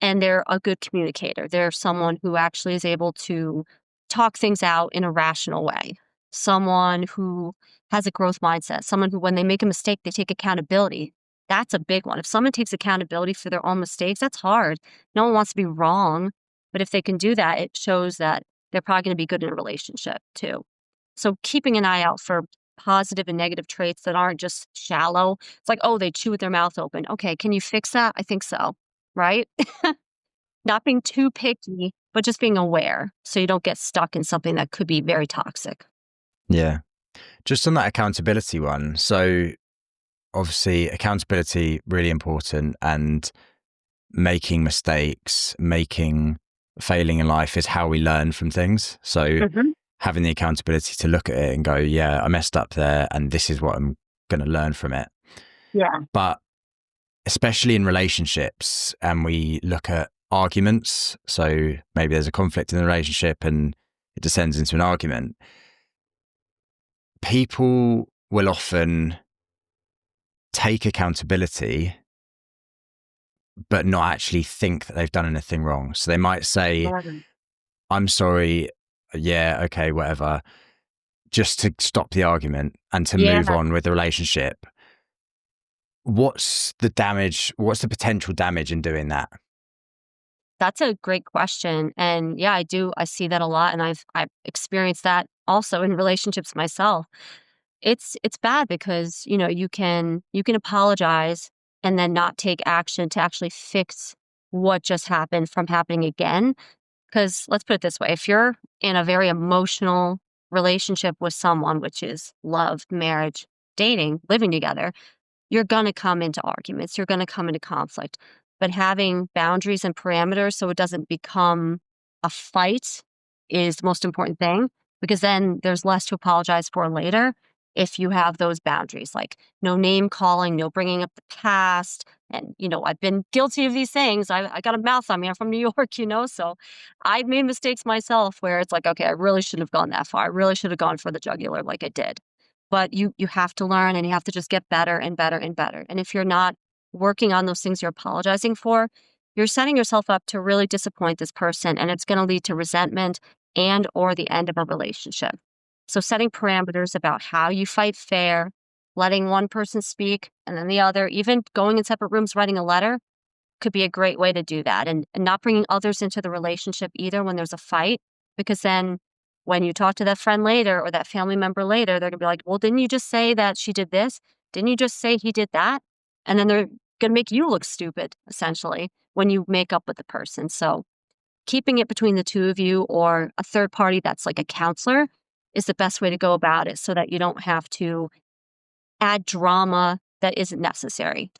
and they're a good communicator. They're someone who actually is able to talk things out in a rational way. Someone who has a growth mindset. Someone who, when they make a mistake, they take accountability. That's a big one. If someone takes accountability for their own mistakes, that's hard. No one wants to be wrong. But if they can do that, it shows that they're probably going to be good in a relationship too. So keeping an eye out for positive and negative traits that aren't just shallow. It's like, oh, they chew with their mouth open. Okay, can you fix that? I think so. Right? Not being too picky, but just being aware so you don't get stuck in something that could be very toxic. Yeah. Just on that accountability one. So obviously accountability, really important, and making mistakes, failing in life is how we learn from things. So having the accountability to look at it and go, yeah, I messed up there and this is what I'm going to learn from it. Yeah. But especially in relationships, and we look at arguments. So maybe there's a conflict in the relationship and it descends into an argument. People will often take accountability, but not actually think that they've done anything wrong. So they might say, I'm sorry. Yeah. Okay. Whatever. Just to stop the argument and to Yeah. move on with the relationship. What's the damage? What's the potential damage in doing that? That's a great question. And yeah, I do. I see that a lot. And I've experienced that also in relationships myself. It's bad because, you can apologize and then not take action to actually fix what just happened from happening again. Because let's put it this way, if you're in a very emotional relationship with someone, which is love, marriage, dating, living together, you're going to come into arguments, you're going to come into conflict. But having boundaries and parameters so it doesn't become a fight is the most important thing, because then there's less to apologize for later if you have those boundaries, like no name calling, no bringing up the past. And, I've been guilty of these things. I got a mouth on me. I'm from New York, so I've made mistakes myself where it's like, okay, I really shouldn't have gone that far. I really should have gone for the jugular like I did. But you have to learn and you have to just get better and better and better. And if you're not working on those things you're apologizing for, you're setting yourself up to really disappoint this person, and it's going to lead to resentment and or the end of a relationship. So setting parameters about how you fight fair, letting one person speak and then the other, even going in separate rooms writing a letter could be a great way to do that, and not bringing others into the relationship either when there's a fight, because then when you talk to that friend later or that family member later, they're gonna be like, well, didn't you just say that she did this? Didn't you just say he did that? And then they're gonna make you look stupid, essentially, when you make up with the person. So keeping it between the two of you or a third party that's like a counselor is the best way to go about it so that you don't have to add drama that isn't necessary.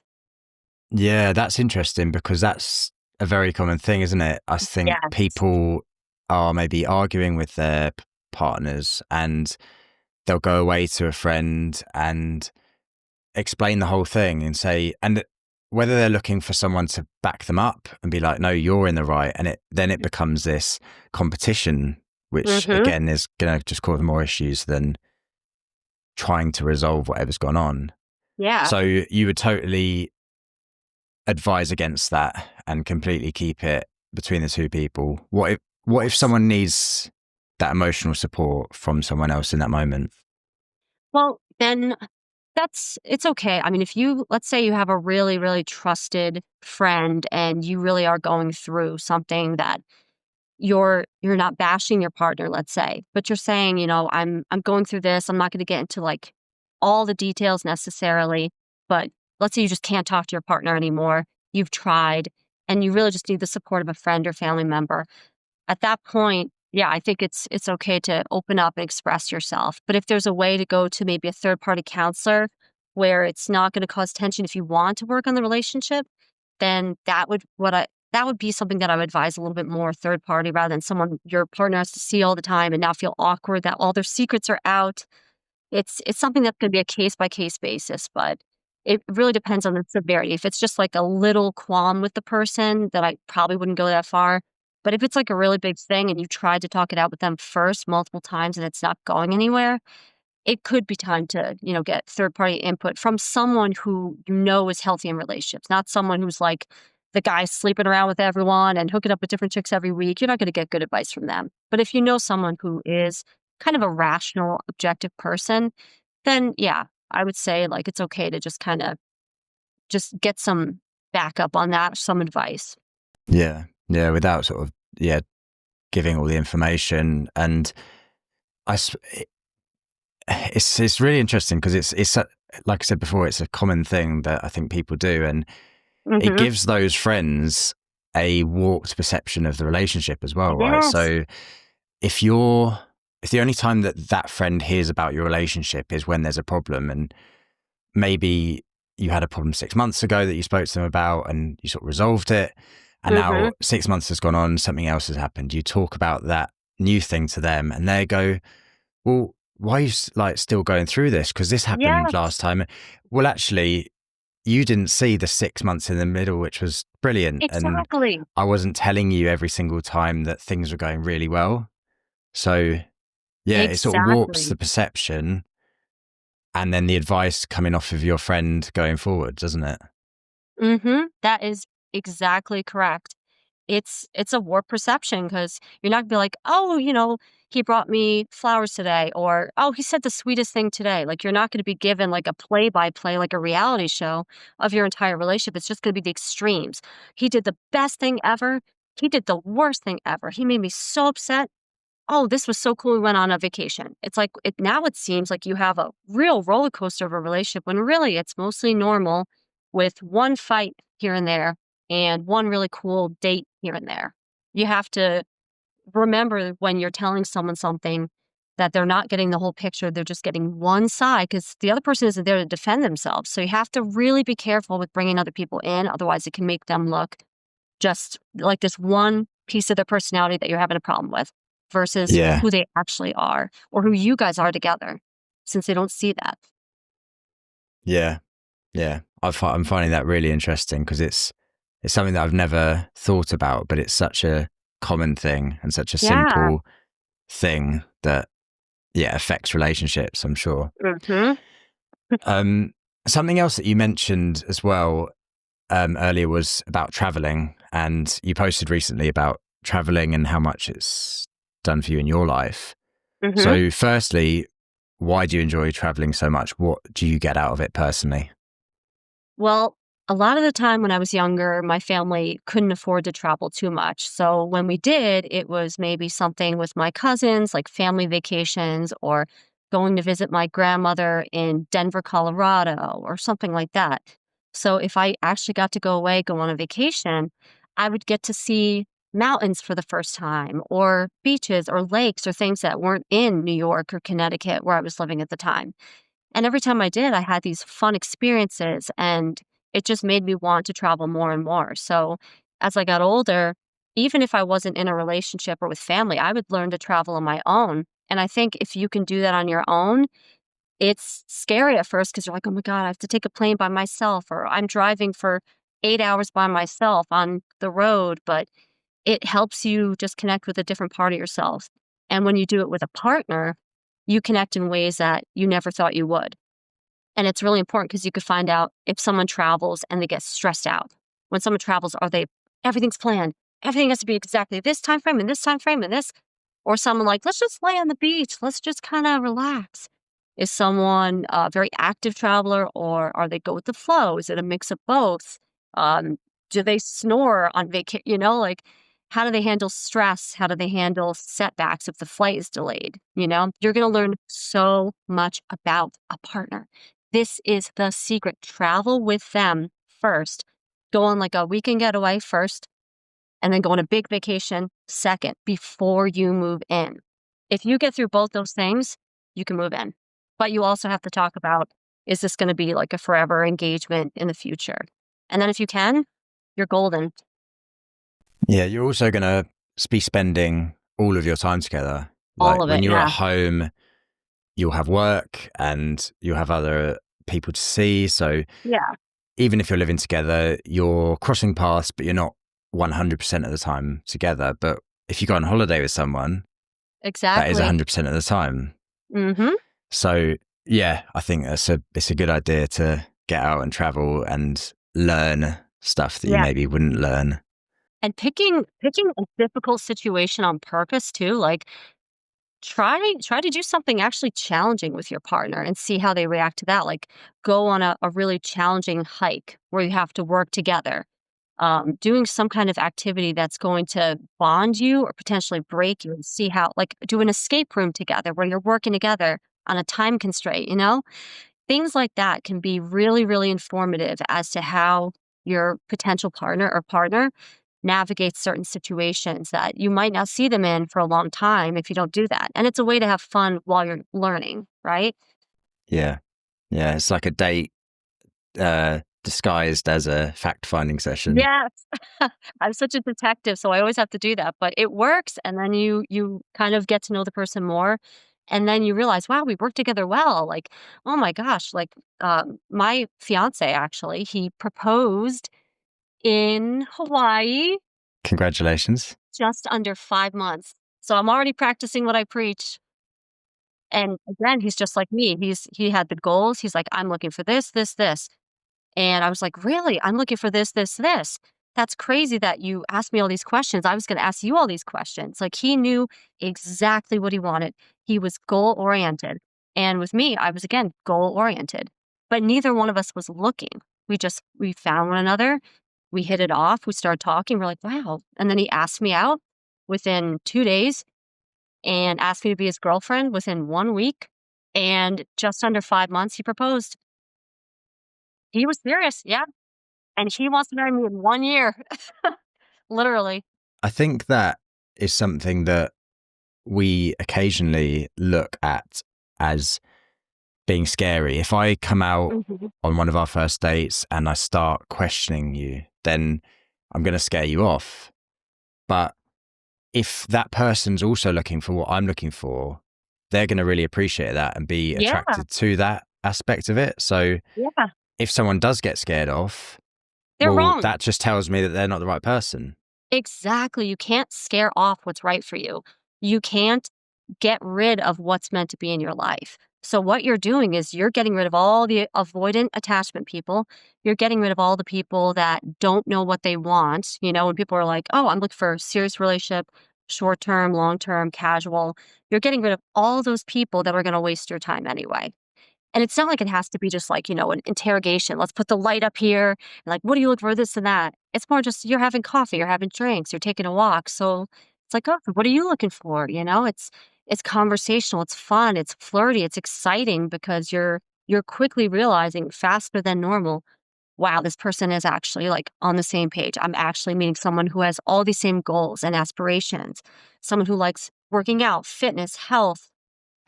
Yeah, that's interesting because that's a very common thing, isn't it? I think Yes. people are maybe arguing with their partners and they'll go away to a friend and explain the whole thing and say, and whether they're looking for someone to back them up and be like, no, you're in the right. And then it becomes this competition, which Mm-hmm. again is going to just cause more issues than trying to resolve whatever's gone on. Yeah. So you would totally advise against that and completely keep it between the two people. What if someone needs that emotional support from someone else in that moment? Well, then it's okay. I mean, if let's say you have a really, really trusted friend and you really are going through something that you're not bashing your partner, let's say, but you're saying, I'm going through this. I'm not going to get into like all the details necessarily, but let's say you just can't talk to your partner anymore. You've tried and you really just need the support of a friend or family member. At that point, yeah, I think it's okay to open up and express yourself. But if there's a way to go to maybe a third party counselor where it's not going to cause tension if you want to work on the relationship, then that would be something that I would advise a little bit more third party rather than someone your partner has to see all the time and now feel awkward that all their secrets are out. It's something that's gonna be a case by case basis, but it really depends on the severity. If it's just like a little qualm with the person, then I probably wouldn't go that far. But if it's like a really big thing and you tried to talk it out with them first multiple times and it's not going anywhere, it could be time to, get third party input from someone who is healthy in relationships, not someone who's like the guy sleeping around with everyone and hooking up with different chicks every week. You're not going to get good advice from them. But if you know someone who is kind of a rational, objective person, then yeah, I would say like it's okay to just kind of just get some backup on that, some advice. Yeah. Yeah. Without sort of, yeah, giving all the information. And I, it's really interesting because like I said before, it's a common thing that I think people do. And it Hmm. gives those friends a warped perception of the relationship as well, right? Yes. So if the only time that friend hears about your relationship is when there's a problem, and maybe you had a problem 6 months ago that you spoke to them about and you sort of resolved it, and Hmm. now 6 months has gone on, something else has happened. You talk about that new thing to them and they go, well, why are you like still going through this? Because this happened Yes. last time. Well, actually, you didn't see the 6 months in the middle, which was brilliant. And Exactly. I wasn't telling you every single time that things were going really well. So yeah, it sort of warps Exactly. the perception and then the advice coming off of your friend going forward, doesn't it? That is exactly correct. It's a warped perception because you're not gonna be like, "Oh, he brought me flowers today," or, "Oh, he said the sweetest thing today." Like, you're not gonna be given, like, a play-by-play, like a reality show of your entire relationship. It's just gonna be the extremes. "He did the best thing ever. He did the worst thing ever. He made me so upset. Oh, this was so cool. We went on a vacation." It's like now it seems like you have a real roller coaster of a relationship when really it's mostly normal with one fight here and there and one really cool date here and there. You have to remember when you're telling someone something that they're not getting the whole picture, they're just getting one side because the other person isn't there to defend themselves. So you have to really be careful with bringing other people in. Otherwise, it can make them look just like this one piece of their personality that you're having a problem with versus Yeah. who they actually are or who you guys are together since they don't see that. Yeah. Yeah. I'm finding that really interesting because it's something that I've never thought about, but it's such a common thing and such a Yeah. simple thing that, yeah, affects relationships, I'm sure. Mhm. Um, Something else that you mentioned as well earlier was about traveling, and you posted recently about traveling and how much it's done for you in your life. Mhm. So, firstly, why do you enjoy traveling so much? What do you get out of it personally? Well, a lot of the time when I was younger, my family couldn't afford to travel too much. So when we did, it was maybe something with my cousins, like family vacations or going to visit my grandmother in Denver, Colorado, or something like that. So if I actually got to go away, go on a vacation, I would get to see mountains for the first time, or beaches, or lakes, or things that weren't in New York or Connecticut where I was living at the time. And every time I did, I had these fun experiences, and it just made me want to travel more and more. So as I got older, even if I wasn't in a relationship or with family, I would learn to travel on my own. And I think if you can do that on your own, it's scary at first because you're like, oh my God, I have to take a plane by myself, or I'm driving for 8 hours by myself on the road. But it helps you just connect with a different part of yourself. And when you do it with a partner, you connect in ways that you never thought you would. And it's really important because you could find out if someone travels and they get stressed out. When someone travels, are they everything's planned. Everything has to be exactly this time frame and this time frame and this, or someone like, let's just lay on the beach. Let's just kind of relax. Is someone a very active traveler or are they go with the flow? Is it a mix of both? Do they snore on vacation? Like how do they handle stress? How do they handle setbacks if the flight is delayed? You're going to learn so much about a partner. This is the secret. Travel with them first. Go on like a weekend getaway first, and then go on a big vacation second before you move in. If you get through both those things, you can move in. But you also have to talk about, is this going to be like a forever engagement in the future? And then if you can, you're golden. Yeah, you're also going to be spending all of your time together. All Like of when it. you're at Yeah. home, you'll have work and you'll have other people to see. So Yeah. even if you're living together, you're crossing paths, but you're not 100% of the time together. But if you go on holiday with someone, that is Exactly. 100% of the time. Hmm. So yeah, I think it's a good idea to get out and travel and learn stuff that you Yeah. maybe wouldn't learn. And picking a difficult situation on purpose too, like try to do something actually challenging with your partner and see how they react to that. Like go on a really challenging hike where you have to work together. Doing some kind of activity that's going to bond you or potentially break you and see how, like, do an escape room together where you're working together on a time constraint. Things like that can be really, really informative as to how your potential partner or partner navigates certain situations that you might not see them in for a long time if you don't do that. And it's a way to have fun while you're learning, right? Yeah. Yeah. It's like a date disguised as a fact finding session. Yes. I'm such a detective, so I always have to do that, but it works, and then you kind of get to know the person more, And then you realize, wow, we work together well. Like, oh my gosh, like my fiance actually, he proposed in Hawaii Congratulations. just under 5 months. So I'm already practicing what I preach. And again, he's just like me. He had the goals. He's like, I'm looking for this, this, this. And I was like, really? I'm looking for this, this, this. That's crazy that you asked me all these questions. I was going to ask you all these questions. Like he knew exactly what he wanted. He was goal oriented. And with me, I was again goal oriented. But neither one of us was looking. We found one another. We hit it off. We started talking. We're like, wow. And then he asked me out within 2 days and asked me to be his girlfriend within 1 week. And just under 5 months, he proposed. He was serious. Yeah. And he wants to marry me in 1 year. Literally. I think that is something that we occasionally look at as being scary. If I come out Mhm. on one of our first dates and I start questioning you, then I'm going to scare you off. But if that person's also looking for what I'm looking for, they're going to really appreciate that and be Yeah. attracted to that aspect of it. So Yeah. if someone does get scared off, They're well, wrong. that just tells me that they're not the right person. Exactly. You can't scare off what's right for you. You can't get rid of what's meant to be in your life. So what you're doing is you're getting rid of all the avoidant attachment people. You're getting rid of all the people that don't know what they want. You know, when people are like, "Oh, I'm looking for a serious relationship, short term, long term, casual." You're getting rid of all those people that are going to waste your time anyway. And it's not like it has to be just like, an interrogation. Let's put the light up here. And like, what do you look for? This and that. It's more just you're having coffee, you're having drinks, you're taking a walk. So it's like, oh, what are you looking for? It's conversational, it's fun, it's flirty, it's exciting because you're quickly realizing faster than normal, wow, this person is actually like on the same page. I'm actually meeting someone who has all these same goals and aspirations, someone who likes working out, fitness, health,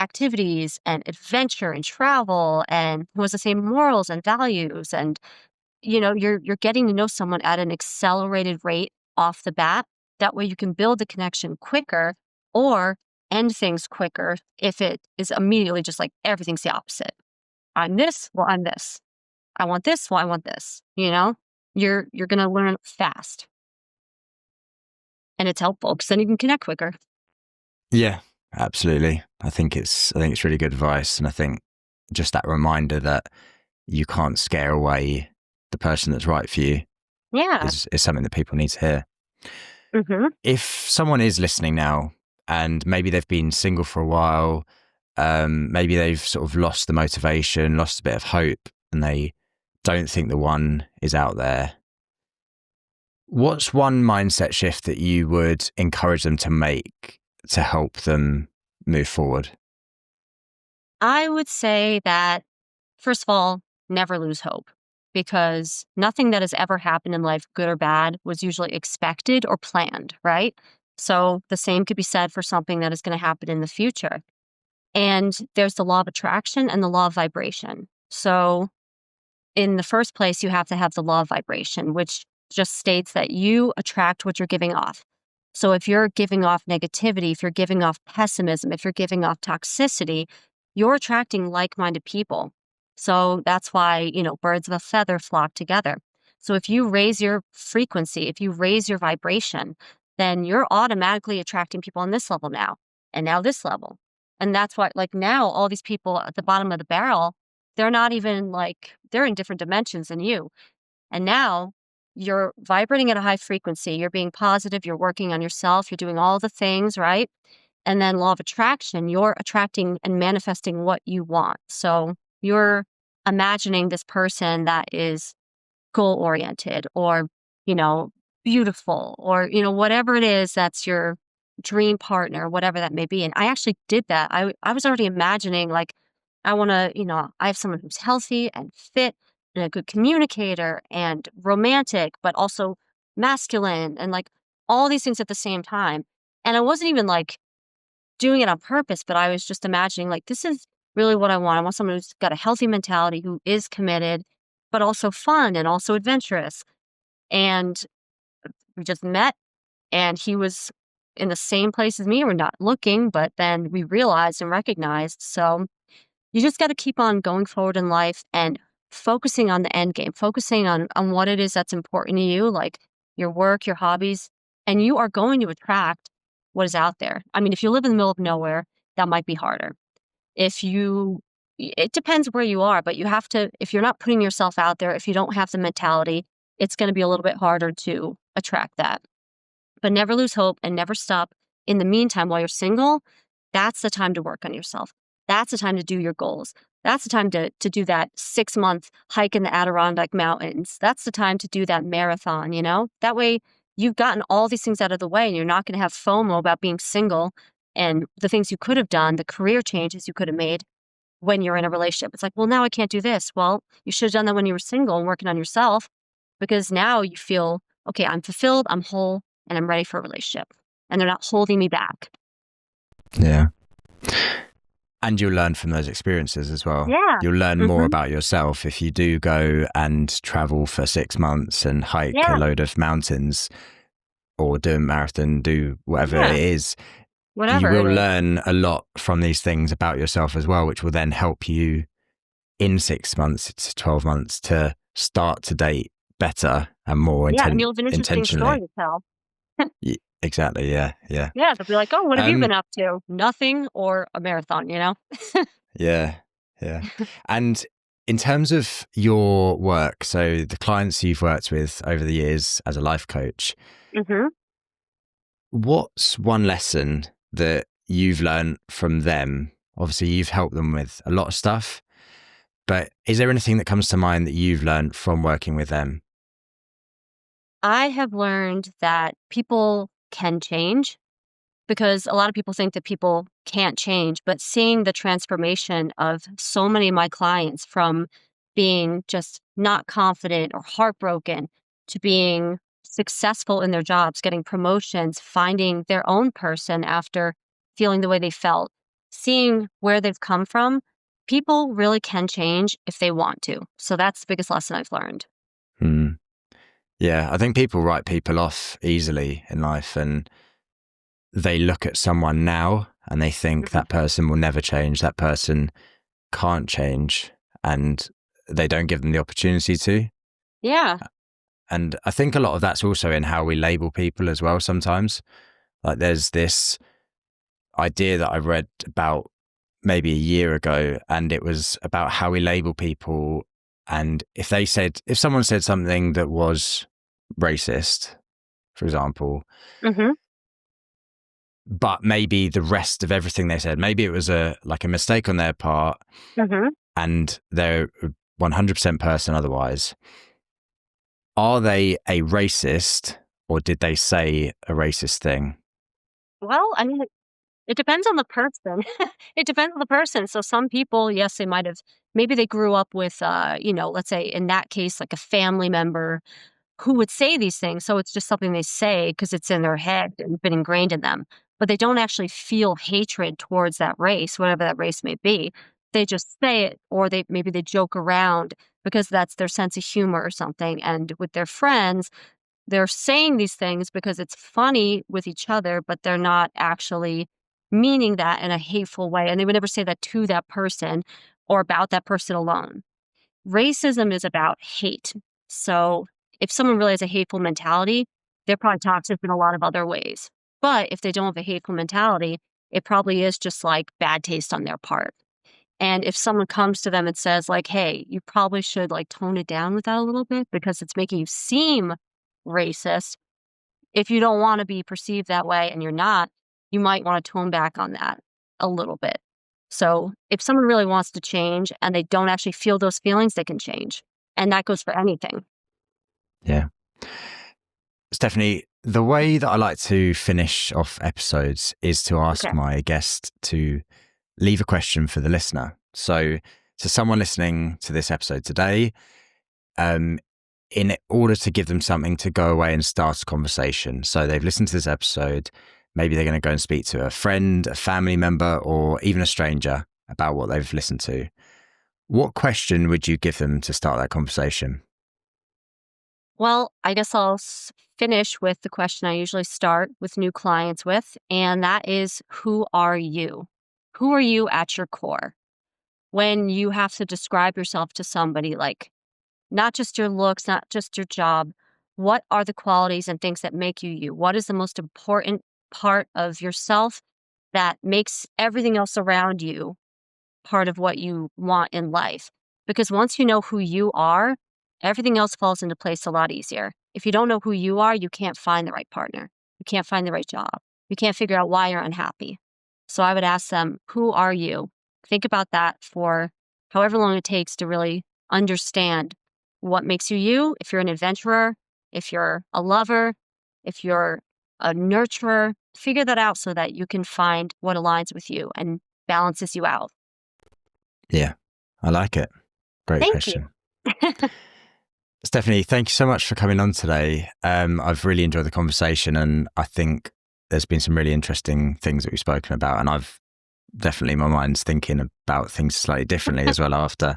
activities and adventure and travel and who has the same morals and values and you're getting to know someone at an accelerated rate off the bat. That way you can build the connection quicker or end things quicker if it is immediately just like everything's the opposite. I'm this, well I'm this. I want this, well I want this. You're going to learn fast and it's helpful because then you can connect quicker. Yeah, absolutely. I think it's really good advice. And I think just that reminder that you can't scare away the person that's right for you Yeah. is something that people need to hear. Hmm. If someone is listening now and maybe they've been single for a while, maybe they've sort of lost the motivation, lost a bit of hope, and they don't think the one is out there, what's one mindset shift that you would encourage them to make to help them move forward? I would say that, first of all, never lose hope because nothing that has ever happened in life, good or bad, was usually expected or planned, right? So the same could be said for something that is going to happen in the future. And there's the law of attraction and the law of vibration. So in the first place, you have to have the law of vibration, which just states that you attract what you're giving off. So if you're giving off negativity, if you're giving off pessimism, if you're giving off toxicity, you're attracting like minded people. So that's why, birds of a feather flock together. So if you raise your frequency, if you raise your vibration, then you're automatically attracting people on this level now and now this level. And that's why, like now, all these people at the bottom of the barrel, they're not even like, they're in different dimensions than you. And now you're vibrating at a high frequency. You're being positive. You're working on yourself. You're doing all the things, right? And then law of attraction, you're attracting and manifesting what you want. So you're imagining this person that is goal oriented or, you know, beautiful or, whatever it is that's your dream partner, whatever that may be. And I actually did that. I was already imagining like, I want to, I have someone who's healthy and fit and a good communicator and romantic, but also masculine and like all these things at the same time. And I wasn't even like doing it on purpose, but I was just imagining like, this is really what I want. I want someone who's got a healthy mentality, who is committed, but also fun and also adventurous. And we just met and he was in the same place as me. We're not looking, but then we realized and recognized. So you just got to keep on going forward in life and focusing on the end game, focusing on what it is that's important to you, like your work, your hobbies, and you are going to attract what is out there. I mean, if you live in the middle of nowhere, that might be harder. If you It depends where you are, but you have to, if you're not putting yourself out there, if you don't have the mentality, it's going to be a little bit harder to attract that. But never lose hope and never stop. In the meantime, while you're single, that's the time to work on yourself. That's the time to do your goals. That's the time to do that 6-month hike in the Adirondack Mountains. That's the time to do that marathon, you know? That way you've gotten all these things out of the way and you're not going to have FOMO about being single and the things you could have done, the career changes you could have made when you're in a relationship. It's like, well, now I can't do this. Well, you should have done that when you were single and working on yourself, because now you feel, okay, I'm fulfilled, I'm whole, and I'm ready for a relationship. And they're not holding me back. Yeah. And you'll learn from those experiences as well. Yeah. You'll learn more about yourself if you do go and travel for 6 months and hike a load of mountains or do a marathon, do whatever it is. Whatever. You will learn a lot from these things about yourself as well, which will then help you in 6 months to 12 months to start to date better and more intentionally. Yeah, and you'll have an interesting story to tell. Exactly, yeah. Yeah, they'll be like, oh, what have you been up to? Nothing, or a marathon, you know? Yeah. And in terms of your work, so the clients you've worked with over the years as a life coach, what's one lesson that you've learned from them? Obviously, you've helped them with a lot of stuff, but is there anything that comes to mind that you've learned from working with them? I have learned that people can change, because a lot of people think that people can't change, but seeing the transformation of so many of my clients from being just not confident or heartbroken to being successful in their jobs, getting promotions, finding their own person after feeling the way they felt, seeing where they've come from, people really can change if they want to. So that's the biggest lesson I've learned. Yeah, I think people write people off easily in life, and they look at someone now and they think that person will never change, that person can't change, and they don't give them the opportunity to. Yeah. And I think a lot of that's also in how we label people as well sometimes. Like there's this idea that I read about maybe a year ago, and it was about how we label people. And if someone said something that was racist, for example, but maybe the rest of everything they said, maybe it was a mistake on their part, and they're 100% person otherwise. Are they a racist, or did they say a racist thing? Well, I mean, it depends on the person. It depends on the person. So some people, yes, they might have, maybe they grew up with, let's say in that case, like a family member who would say these things. So it's just something they say because it's in their head and been ingrained in them. But they don't actually feel hatred towards that race, whatever that race may be. They just say it, or maybe they joke around because that's their sense of humor or something. And with their friends, they're saying these things because it's funny with each other, but they're not actually meaning that in a hateful way. And they would never say that to that person or about that person alone. Racism is about hate. So if someone really has a hateful mentality, they're probably toxic in a lot of other ways. But if they don't have a hateful mentality, it probably is just like bad taste on their part. And if someone comes to them and says like, hey, you probably should like tone it down with that a little bit because it's making you seem racist. If you don't want to be perceived that way and you're not, you might want to tone back on that a little bit. So if someone really wants to change and they don't actually feel those feelings, they can change. And that goes for anything. Yeah. Stephanie, the way that I like to finish off episodes is to ask my guest to leave a question for the listener. So to someone listening to this episode today, in order to give them something to go away and start a conversation. So they've listened to this episode, maybe they're going to go and speak to a friend, a family member, or even a stranger about what they've listened to. What question would you give them to start that conversation? Well, I guess I'll finish with the question I usually start with new clients with, and that is, who are you? Who are you at your core? When you have to describe yourself to somebody, like not just your looks, not just your job, what are the qualities and things that make you you? What is the most important part of yourself that makes everything else around you part of what you want in life? Because once you know who you are, everything else falls into place a lot easier. If you don't know who you are, you can't find the right partner. You can't find the right job. You can't figure out why you're unhappy. So I would ask them, who are you? Think about that for however long it takes to really understand what makes you you. If you're an adventurer, if you're a lover, if you're a nurturer, figure that out so that you can find what aligns with you and balances you out. Yeah, I like it. Great Thank question. you. Stephanie, thank you so much for coming on today. I've really enjoyed the conversation, and I think there's been some really interesting things that we've spoken about, and I've definitely, my mind's thinking about things slightly differently as well after.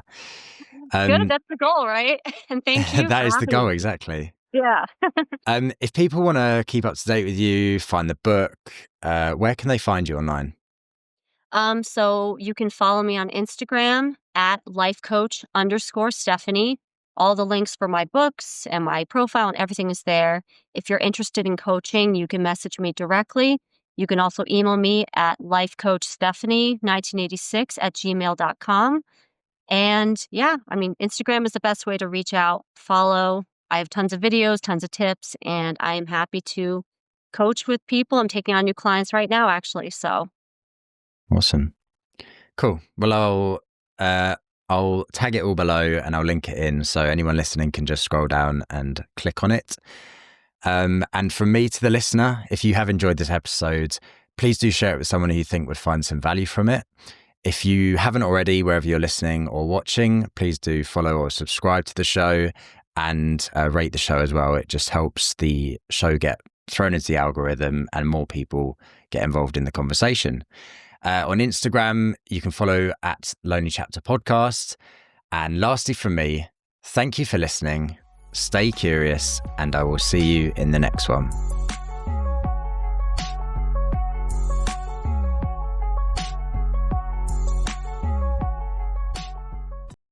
Good, that's the goal, right? And thank you. That for is the having goal, me. exactly. Yeah. If people want to keep up to date with you, find the book, where can they find you online? So you can follow me on Instagram at lifecoach_Stephanie. All the links for my books and my profile and everything is there. If you're interested in coaching, you can message me directly. You can also email me at lifecoachstephanie1986@gmail.com. And yeah, I mean, Instagram is the best way to reach out, follow. I have tons of videos, tons of tips, and I am happy to coach with people. I'm taking on new clients right now, actually. So Awesome. Cool. Well, I'll tag it all below and I'll link it in so anyone listening can just scroll down and click on it. And from me to the listener, if you have enjoyed this episode, please do share it with someone who you think would find some value from it. If you haven't already, wherever you're listening or watching, please do follow or subscribe to the show and rate the show as well. It just helps the show get thrown into the algorithm and more people get involved in the conversation. On Instagram, you can follow at Lonely Chapter Podcast. And lastly from me, thank you for listening. Stay curious, and I will see you in the next one.